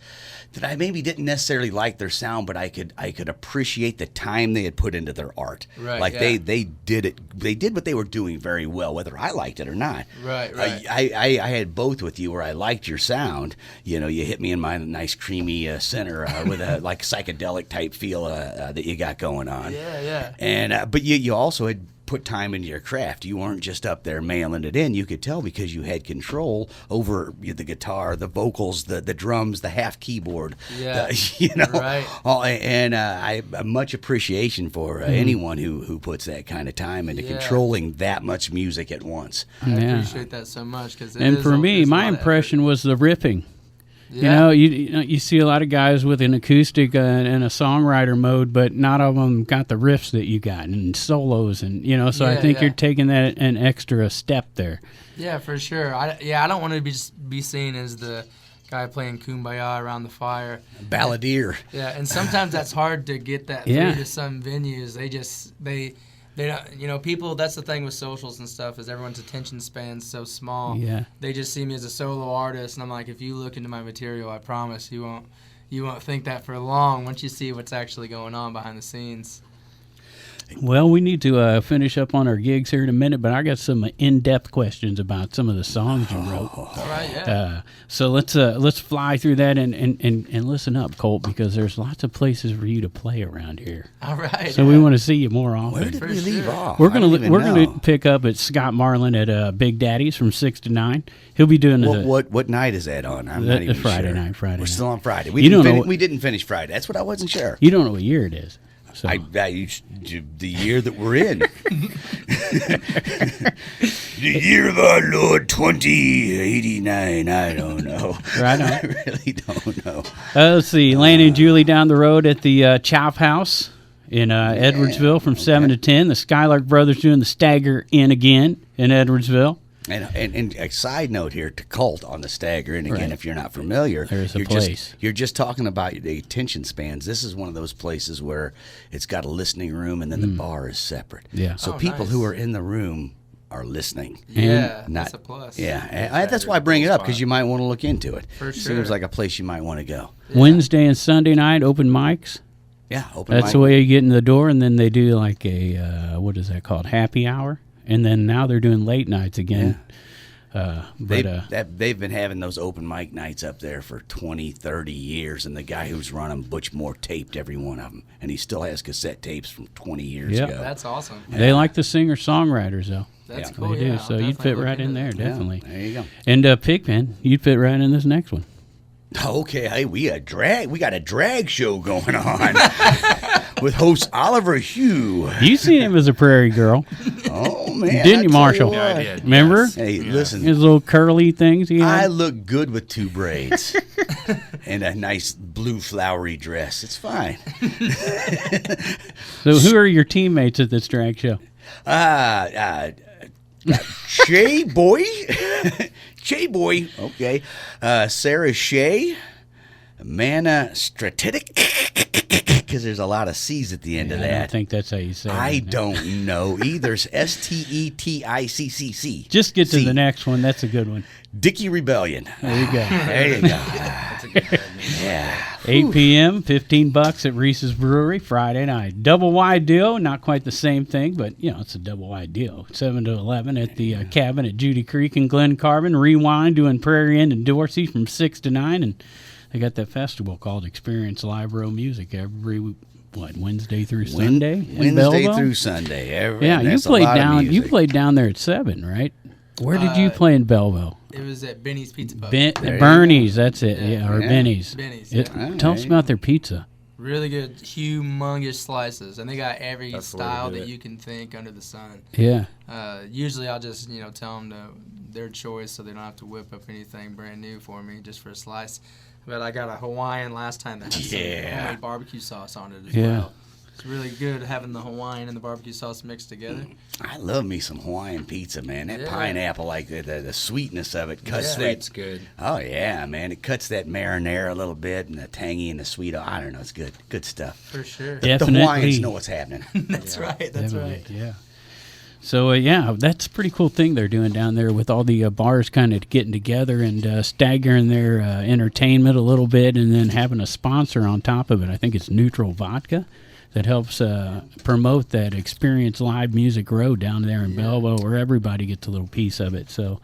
that I maybe didn't necessarily like their sound, but I could appreciate the time they had put into their art. Right. They did it. They did what they were doing very well, whether I liked it or not. Right. I had both with you, where I liked your sound. You hit me in my nice creamy center with a psychedelic type feel that you got going on. Yeah. And but you also had put time into your craft. You weren't just up there mailing it in. You could tell because you had control over the guitar, the vocals, the drums, the half keyboard. Yeah. Right. And I have much appreciation for anyone who puts that kind of time into controlling that much music at once. I appreciate that so much. And for me, my impression was the riffing. Yeah. You see a lot of guys with an acoustic and a songwriter mode, but not all of them got the riffs that you got and solos, and so I think you're taking that an extra step there. Yeah, for sure. I don't want to be seen as the guy playing Kumbaya around the fire. Balladeer. Yeah, and sometimes that's hard to get that through to some venues. They don't, people, that's the thing with socials and stuff, is everyone's attention span's so small. Yeah. They just see me as a solo artist, and I'm like, if you look into my material, I promise you won't think that for long once you see what's actually going on behind the scenes. Well, we need to finish up on our gigs here in a minute, but I got some in-depth questions about some of the songs you wrote. All right, yeah. So let's fly through that and listen up, Colt, because there's lots of places for you to play around here. All right. So we want to see you more often. Where did we leave off? We're gonna pick up at Scott Marlin at Big Daddy's from 6 to 9. He'll be doing what night is that on? I'm not even Friday sure. night. Friday We're night. still on Friday. You don't know We didn't finish Friday. That's what I wasn't sure. You don't know what year it is. So. The year that we're in. The year of our Lord 2089. I don't know. Right on. I really don't know. Let's see. Lanny and Julie down the road at the Chophouse in Edwardsville from 7 to 10. The Skylark Brothers doing the Stagger In again in Edwardsville. And a side note here to Colt on the Stagger, and again, Right. if you're not familiar, There's a you're place. You're just talking about the attention spans. This is one of those places where it's got a listening room, and then the bar is separate. Yeah. So Oh, people nice. who are in the room are listening. Yeah, Not- that's a plus. Yeah, and that's why I bring it up, because you might want to look into it. For Seems sure. like a place you might want to go. Wednesday and Sunday night open mics. Yeah, open That's mic. the way you get in the door, and then they do like a what is that called? Happy hour, and then now they're doing late nights again. They've been having those open mic nights up there for 20, 30 years, and the guy who's running Butch Moore taped every one of them, and he still has cassette tapes from 20 years Yep. ago. That's awesome. They like the singer-songwriters, though. That's Yeah. cool. They do, yeah, so I'll you'd definitely fit look right in into there, that. definitely. There you go. And Pigpen, you'd fit right in this next one. Okay, hey, we got a drag show going on with host Oliver Hugh. You seen him as a prairie girl, Oh man, didn't I you, tell Marshall? Yeah, I what. did. Remember? Yes. Hey, listen, His little curly things he I had. look good with two braids and a nice blue flowery dress. It's fine. So who are your teammates at this drag show? Shay Boy, Shay Boy. Okay, Sarah Shea, Manna Strategic, because there's a lot of C's at the end of I don't that. think that's how you say it. I don't know either. Steticc. Just get to C. the next one. That's a good one. Dickie Rebellion. There you go. There you go. Yeah. 8 p.m., $15 at Reese's Brewery, Friday night. Double wide deal, not quite the same thing, but, it's a double wide deal. 7 to 11 at the cabin at Judy Creek and Glen Carbon. Rewind doing Prairie End and Dorsey from 6 to 9. And they got that festival called Experience Live Row Music every, Wednesday through Sunday? in Wednesday Belleville? through Sunday. Yeah, And you that's a lot of played music. down there at 7, right? Where did you play in Belleville? It was at Benny's Pizza Pub. Bernie's, that's it. Yeah, or Yeah. Benny's. Benny's, It- yeah. Tell us about their pizza. Really good, humongous slices, and they got every That's the way to style do that it. you can think under the sun. Yeah. Usually, I'll just tell them their choice, so they don't have to whip up anything brand new for me just for a slice. But I got a Hawaiian last time that had some homemade barbecue sauce on it as well. It's really good having the Hawaiian and the barbecue sauce mixed together. I love me some Hawaiian pizza, man. That Yeah. pineapple, like the sweetness of it, cuts Sweet's that. good. Oh yeah, man! It cuts that marinara a little bit, and the tangy and the sweet. I don't know. It's good. Good stuff. For sure. The Definitely. Hawaiians know what's happening. That's right. That's Definitely, right. Yeah. So that's a pretty cool thing they're doing down there with all the bars kind of getting together and staggering their entertainment a little bit, and then having a sponsor on top of it. I think it's Neutral Vodka that helps promote that Experience Live Music Road down there in Belleville, where everybody gets a little piece of it. So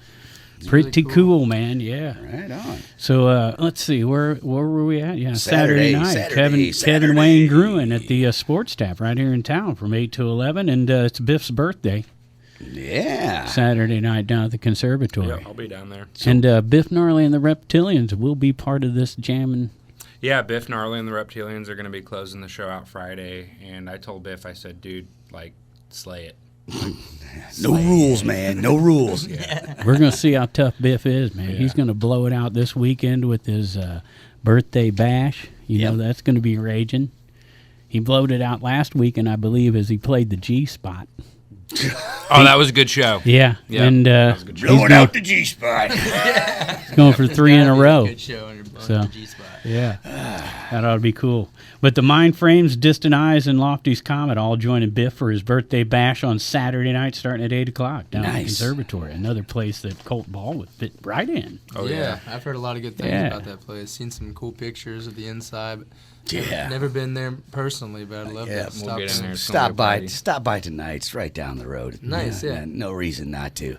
pretty really cool. cool. Man. Yeah. Right on. So let's see, where were we at? Yeah, Saturday, night. Saturday. Kevin Wayne Gruen at the Sports Tap right here in town from 8 to 11, and it's Biff's birthday. Yeah. Saturday night down at the Conservatory. Yeah, I'll be down there. And Biff Gnarly and the Reptilians will be part of this jamming. Yeah, Biff, Gnarly, and the Reptilians are going to be closing the show out Friday. And I told Biff, I said, dude, slay it. No rules, man. No rules. We're going to see how tough Biff is, man. He's going to blow it out this weekend with his birthday bash. You know, that's going to be raging. He blowed it out last weekend, I believe, as he played the G spot. Oh, that was a good show. Yeah. Yeah, And that was a good show. Blowing out the G spot. he's going for 3 in a row. Good show on your So. G spot. Yeah, that ought to be cool. But the Mind Frames, Distant Eyes, and Lofty's Comet all joining Biff for his birthday bash on Saturday night starting at 8 o'clock down at the Conservatory, another place that Colt Ball would fit right in. Oh, yeah. I've heard a lot of good things about that place. Seen some cool pictures of the inside. Never been there personally, but I'd love to stop in there. Stop by tonight. It's right down the road. Nice, yeah. No reason not to.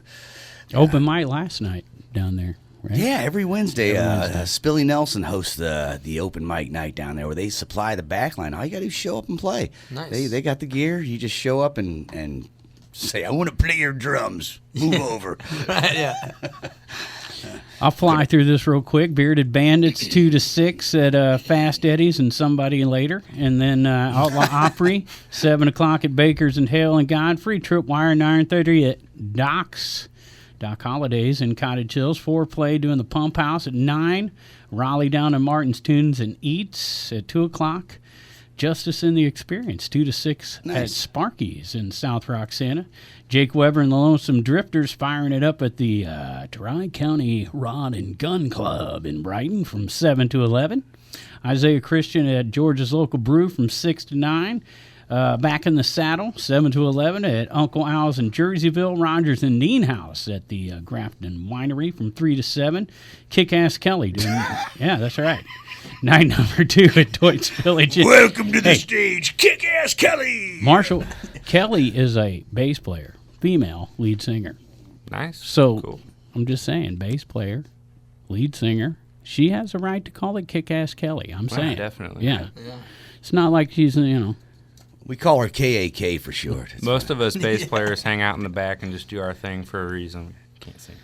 Open mic last night down there. Right? Yeah, every Wednesday, Spillie Nelson hosts the open mic night down there where they supply the back line. All you got to do is show up and play. Nice. They got the gear. You just show up and say, I want to play your drums. Move over. Yeah. I'll fly through this real quick. Bearded Bandits 2 to 6 at Fast Eddie's and Somebody Later. And then Outlaw Opry, 7 o'clock at Baker's and Hale and Godfrey. Tripwire 9:30 at Doc Holidays in Cottage Hills. Foreplay doing the Pump House at 9. Raleigh down to Martin's Tunes and Eats at 2 o'clock. Justice in the Experience, 2 to 6 at Sparky's in South Rock, Santa. Jake Weber and the Lonesome Drifters firing it up at the Tri-County Rod and Gun Club in Brighton from 7 to 11. Isaiah Christian at George's Local Brew from 6 to 9. Back in the Saddle, 7 to 11 at Uncle Al's in Jerseyville. Rogers and Dean House at the Grafton Winery from 3 to 7. Kick-Ass Kelly doing, yeah, that's right. Night number 2 at Doit's Village. Welcome to the stage, Kick-Ass Kelly. Marshall, Kelly is a bass player, female lead singer. Nice. So cool. I'm just saying, bass player, lead singer. She has a right to call it Kick-Ass Kelly. I'm saying. Definitely. Yeah. It's not like she's, We call her KAK for short. It's Most of us bass players hang out in the back and just do our thing for a reason. Can't sing.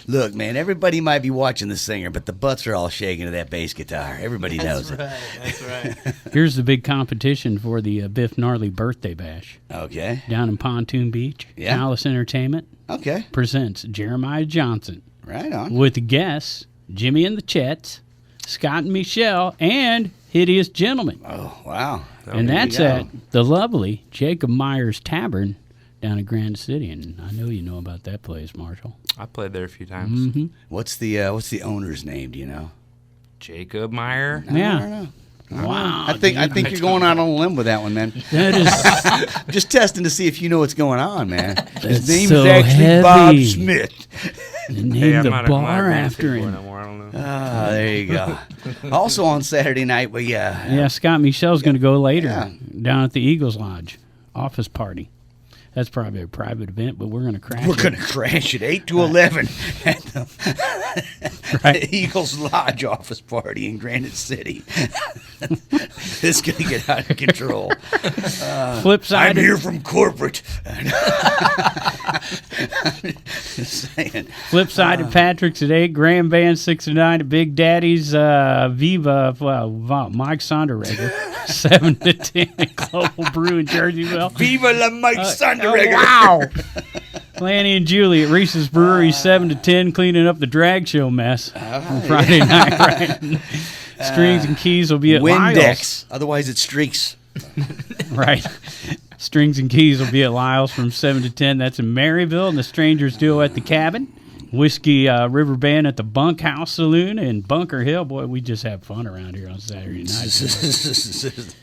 Look, man, everybody might be watching the singer, but the butts are all shaking to that bass guitar. Everybody knows it. That's right. Here's the big competition for the Biff Gnarly Birthday Bash. Okay. Down in Pontoon Beach. Yeah. Alice Entertainment Okay. presents Jeremiah Johnson Right on. with guests Jimmy and the Chets, Scott and Mechelle, and Hideous Gentlemen. Oh, wow. And that's at the lovely Jacob Myers Tavern down in Granite City, and I know you know about that place, Marshall. I played there a few times. Mm-hmm. What's the owner's name? Do you know? Jacob Meyer. Yeah. I don't know. Wow. I think you're going out on a limb with that one, man. That is I'm just testing to see if you know what's going on, man. His name so is actually heavy. Bob Smith. name the bar after him. No more, I don't know. Ah, there you go. Also on Saturday night, Yeah, Scott Michelle's going to go later Yeah. down at the Eagles Lodge office party. That's probably a private event, but we're going to crash we're it. going to crash at 8 to 11 at the Eagles Lodge office party in Granite City. This is going to get out of control. Flipside. I'm here from corporate. Just saying. Flipside at Patrick's at 8, Grand Band 6 to 9 at Big Daddy's, Viva, Mike Sonderregger, 7 to 10 at Global Brew in Jerseyville. Viva la Mike Sonderregger. Wow. Lanny and Julie at Reese's Brewery, 7 to 10, cleaning up the drag show mess on Friday night. Right? Strings and Keys will be at Lyle's. Windex. Otherwise, it streaks. Right. Strings and Keys will be at Lyle's from 7 to 10. That's in Maryville. And the Strangers Duo at the Cabin. Whiskey River Band at the Bunkhouse Saloon in Bunker Hill. Boy, we just have fun around here on Saturday night.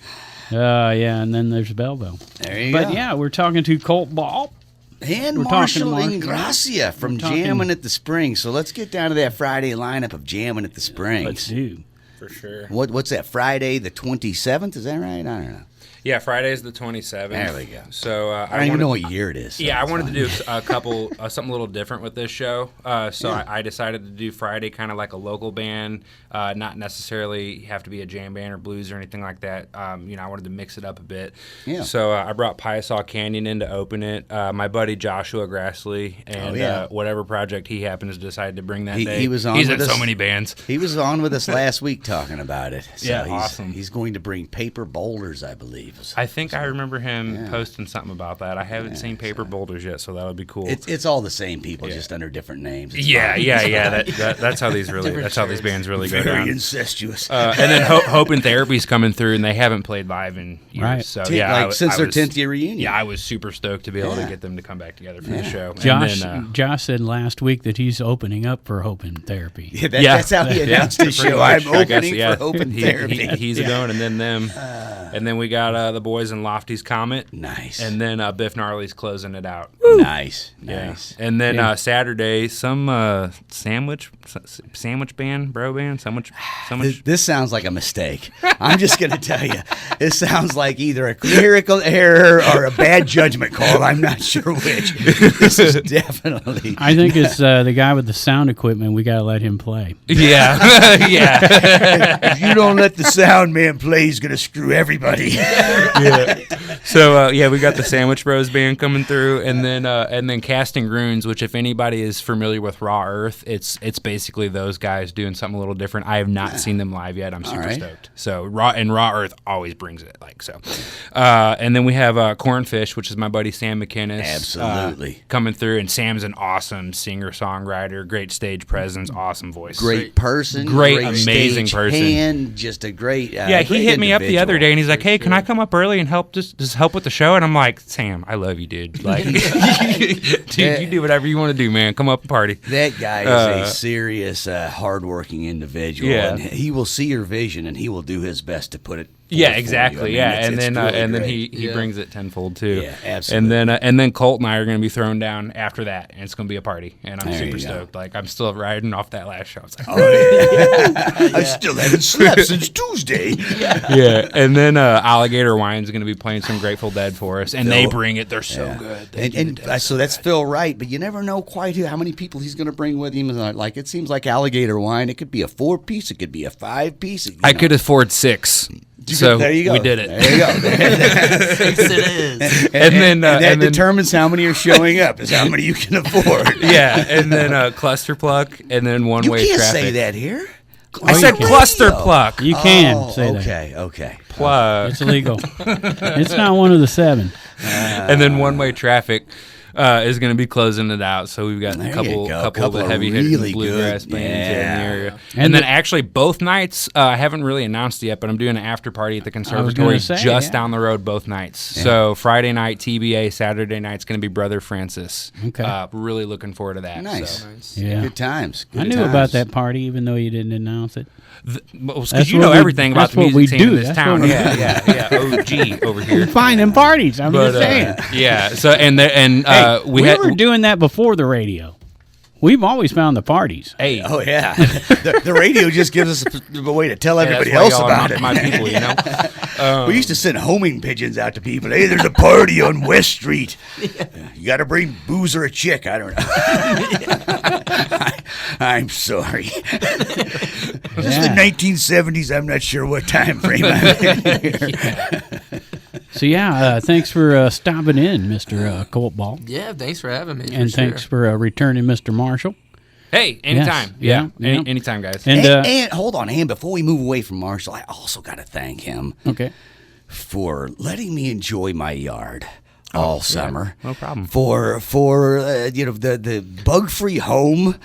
Yeah, and then there's Belleville. There you go. But yeah, we're talking to Colt Ball. And We're Marshall talking to Ingrassia from We're talking- Jammin at the Springs. So let's get down to that Friday lineup of Jammin at the Springs. Let's do. For sure. What's that, Friday the 27th? Is that right? I don't know. Yeah, Friday's the 27th. There we go. So I don't even know what year it is. So Yeah, I it's wanted fine. to do a couple, something a little different with this show. I decided to do Friday kind of like a local band, not necessarily have to be a jam band or blues or anything like that. I wanted to mix it up a bit. Yeah. So I brought Piasaw Canyon in to open it. My buddy Joshua Grassley and whatever project he happens to decide to bring that day. He was on He's with in us. so many bands. He was on with us last week talking about it. So Yeah, he's, awesome. He's going to bring paper boulders, I believe. believe. I think I remember him posting something about that. I haven't seen Paper Boulders yet, so that would be cool. It's all the same people, just under different names. It's Yeah. fine. That's how these really. That's how these bands really go Very down. incestuous. And then Hope and Therapy's coming through, and they haven't played live in years. Right. So Since their was- 10th year reunion. Yeah, I was super stoked to be able to get them to come back together for the show. Josh, And then, Josh said last week that he's opening up for Hope and Therapy. Yeah, that's how he announced his pretty show. much, I'm I guess, opening for Open Therapy. He's going, and then them, and then we got the boys in Lofty's Comet, Nice. and then Biff Gnarly's closing it out. Nice. Yeah. Nice. And then Saturday, some sandwich band, bro band, sandwich. This sounds like a mistake. I'm just going to tell you. This sounds like either a clerical error or a bad judgment call. I'm not sure which. This is definitely. I think it's the guy with the sound equipment. We got to let him play. Yeah, yeah. If you don't let the sound man play, he's going to screw everybody. So we got the Sandwich Bros band coming through, and then Casting Runes, which if anybody is familiar with Raw Earth, it's basically those guys doing something a little different. I have not seen them live yet. I'm super stoked. So Raw Earth always brings it, like so. And then we have Cornfish, which is my buddy Sam McInnes, Absolutely. coming through, and Sam's an awesome singer songwriter, great stage presence, awesome voice, Great person. Great, amazing stage person. hand, just a great. Yeah, he great hit me up the other individual. day, and he's like, "Hey, can I come up early and help just help with the show?" And I'm like, "Sam, I love you, dude. Like, dude, you do whatever you want to do, man. Come up and party." That guy is a serious, hardworking individual, Yeah. and he will see your vision, and he will do his best to put it. Yeah, forth for you. exactly. I mean, Yeah, it's and really then great. he brings it tenfold too. Yeah, absolutely. And then Colt and I are going to be thrown down after that, and it's going to be a party, and I'm There super you go. stoked. Like I'm still riding off that last show. It's like, I still haven't slept since Tuesday. yeah. And then Alligator Wine's going to be playing some Grateful Dead for us, and they Phil- bring it. They're so good. They do And the dead so that's Phil Wright, but you never know quite how many people he's going to bring with him. Like it seems like Alligator Wine. It could be a 4-piece. It could be a 5-piece. I could afford 6. So there you go. we did it. There you go. It is. And then that determines how many are showing up. Is how many you can afford. yeah, and then Cluster Pluck, and then One You Way can't Traffic. say that here. I said Oh, Cluster radio. Pluck. You can say that. Okay. Plug. It's illegal. It's not one of the 7. And then One Way Traffic is going to be closing it out. So we've got There a you couple go. of Couple the of heavy hitting really bluegrass good- bands in the yeah. area. And And then the- actually both nights, I haven't really announced it yet, but I'm doing an after party at the Conservatory say, just yeah. down the road both nights. So Friday night TBA, Saturday night's going to be Brother Francis. Okay. Really looking forward to that. Nice. So. Yeah. Good times. I knew about that party, even though you didn't announce it. Because That's you what know we- everything about that's the what music we scene in do. this That's town. what we Yeah. OG over here. Fine in parties. I'm But, just saying. yeah. So and we had were doing that before the radio. We've always found the parties. hey. Oh yeah, the radio just gives us a way to tell Yeah, everybody that's why else y'all are about not it. my people, you know. We used to send homing pigeons out to people. Hey, there's a party on West Street. You got to bring booze or a chick. I don't know. I'm sorry. This is the 1970s. I'm not sure what time frame I'm in here. So thanks for stopping in, Mr. Colt Ball, Yeah, thanks for having me. and thanks for returning, Mr. Marshall. Hey, anytime. Yes. Yeah. Yeah. Anytime, guys. And And hold on, and before we move away from Marshall, I also got to thank him okay, for letting me enjoy my yard all summer. No problem. For the bug-free home.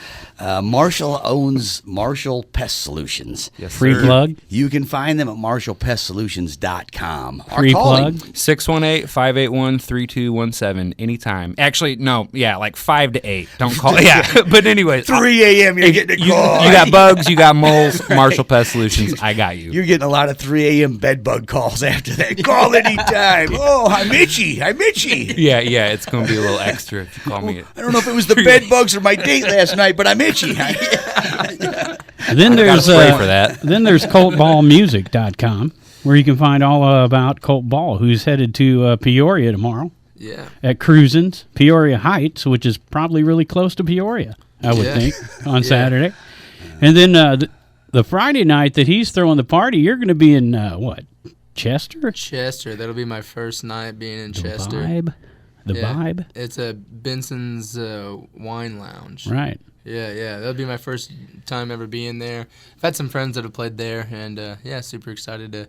Marshall owns Marshall Pest Solutions. Yes, free sir. plug. You can find them at marshallpestsolutions.com. Free plug. 618-581-3217 anytime. Actually, no, like 5 to 8. Don't call. Yeah, but anyways, 3 a.m. You're getting a you call. got bugs, you got moles. Marshall Pest Solutions, I got you. You're getting a lot of 3 a.m. bed bug calls after that. Call anytime. Oh, I'm itchy. Yeah, it's gonna be a little extra if you call me. I don't know if it was the bed bugs or my date last night, but I'm itchy. Then there's spray for that. Then there's ColtBallMusic.com, where you can find all about Colt Ball, who's headed to Peoria tomorrow Yeah. at Cruisin's Peoria Heights, which is probably really close to Peoria, I would Yeah. think, on Saturday. And then the Friday night that he's throwing the party, you're going to be in what? Chester? Chester. That'll be my first night being in The Chester. Vibe? The Yeah. Vibe? It's a Benson's Wine Lounge. Right. Yeah. That'll be my first time ever being there. I've had some friends that have played there, and super excited to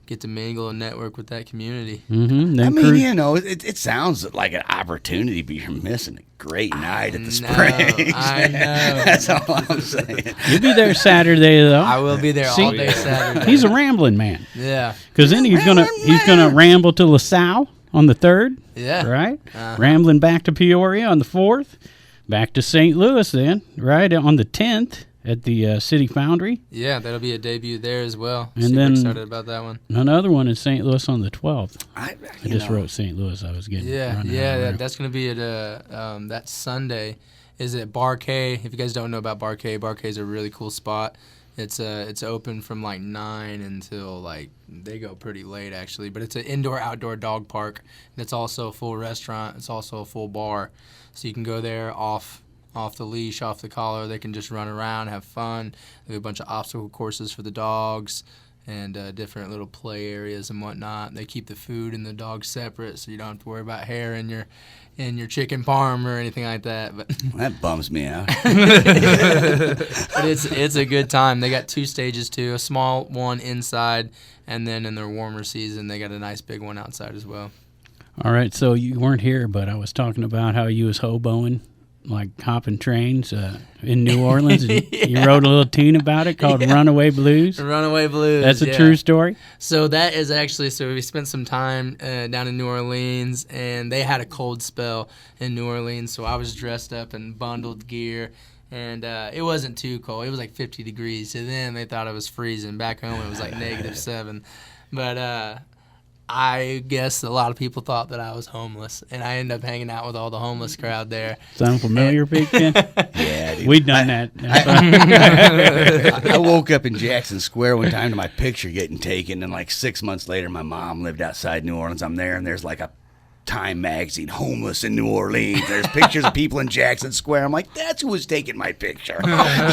get to mingle and network with that community. Mm-hmm. I mean, you know, it sounds like an opportunity, but you're missing a great night at the Springs. I know. That's all I'm saying. You'll be there Saturday, though. I will be there all day Saturday. He's a rambling man. Yeah. Because then he's gonna ramble to LaSalle on the 3rd. Yeah. Right? Rambling back to Peoria on the 4th. Back to St. Louis then, right? On the 10th. At the City Foundry. Yeah, that'll be a debut there as well. And then excited about that one. Another one in St. Louis on the 12th. I just wrote St. Louis. I was getting that's going to be at that Sunday. Is at Bar K. If you guys don't know about Bar K is a really cool spot. It's open from like 9 until like they go pretty late actually. But it's an indoor-outdoor dog park. And it's also a full restaurant. It's also a full bar, so you can go there off the leash, off the collar. They can just run around, have fun. They have a bunch of obstacle courses for the dogs and different little play areas and whatnot. They keep the food and the dogs separate, so you don't have to worry about hair in your chicken parm or anything like that. But that bums me out. But it's a good time. They got 2 stages too, a small one inside, and then in their warmer season they got a nice big one outside as well. All right, so you weren't here, but I was talking about how you was hoboing, like hopping trains in New Orleans. And you wrote a little tune about it called Runaway Blues. Runaway Blues. That's a true story? So that is actually, we spent some time down in New Orleans, and they had a cold spell in New Orleans, so I was dressed up in bundled gear, and it wasn't too cold. It was like 50 degrees. To them, they thought it was freezing. Back home, it was like -7. But I guess a lot of people thought that I was homeless, and I ended up hanging out with all the homeless crowd there. Sound familiar, Big Ken? Yeah, dude. We've done that. I woke up in Jackson Square one time to my picture getting taken, and like 6 months later, my mom lived outside New Orleans. I'm there, and there's like a Time magazine, homeless in New Orleans. There's pictures of people in Jackson Square. I'm like, that's who was taking my picture. I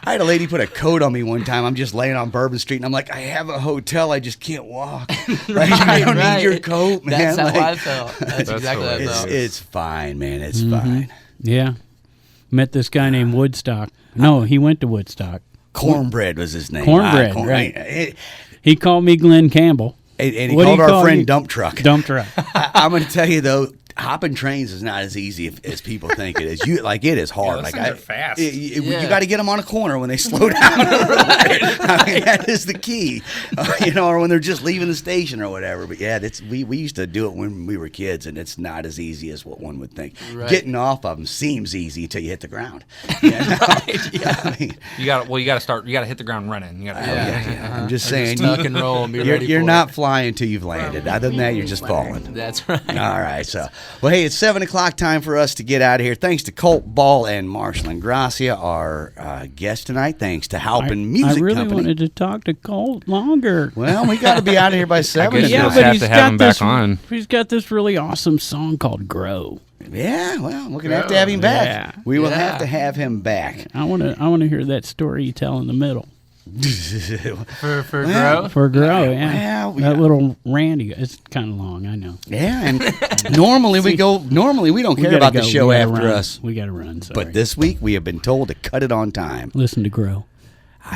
had a lady put a coat on me one time. I'm just laying on Bourbon Street, and I'm like, I have a hotel. I just can't walk. Right? I don't need your coat, man. That's how I felt. That's exactly how I felt. It's fine, man. It's fine. Yeah. Met this guy named Woodstock. No, he went to Woodstock. Cornbread was his name. Cornbread, right. He called me Glenn Campbell. And he called our friend Dump Truck. Dump Truck. I'm going to tell you, though, hopping trains is not as easy as people think it is. It is hard. Yeah, those things are fast. You got to get them on a corner when they slow down. I mean, that is the key. Or when they're just leaving the station or whatever. But yeah, we used to do it when we were kids, and it's not as easy as what one would think. Right. Getting off of them seems easy until you hit the ground. Right. Yeah. I mean, you got to start. You got to hit the ground running. I'm just saying, tuck and roll and be ready. You're not flying until you've landed. Other than that, you're just falling. That's right. All right, so. Well, hey, it's 7 o'clock time for us to get out of here. Thanks to Colt, Ball, and Marshall Ingrassia, our guest tonight. Thanks to Halpin Music Company. I really wanted to talk to Colt longer. Well, we got to be out of here by 7. Yeah, but have to have him back on. He's got this really awesome song called Grow. Yeah, well, we're gonna have to have him back. Yeah. We will have to have him back. I want to hear that story you tell in the middle. For Grow? For Grow, yeah. Well, that little Randy, it's kind of long, I know. Yeah, and normally we don't care about the show after us. We got to run, sorry. But this week we have been told to cut it on time. Listen to Grow.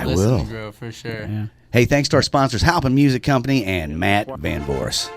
Listen to Grow, for sure. Yeah. Hey, thanks to our sponsors, Halpin Music Company and Matt Van Voorhis.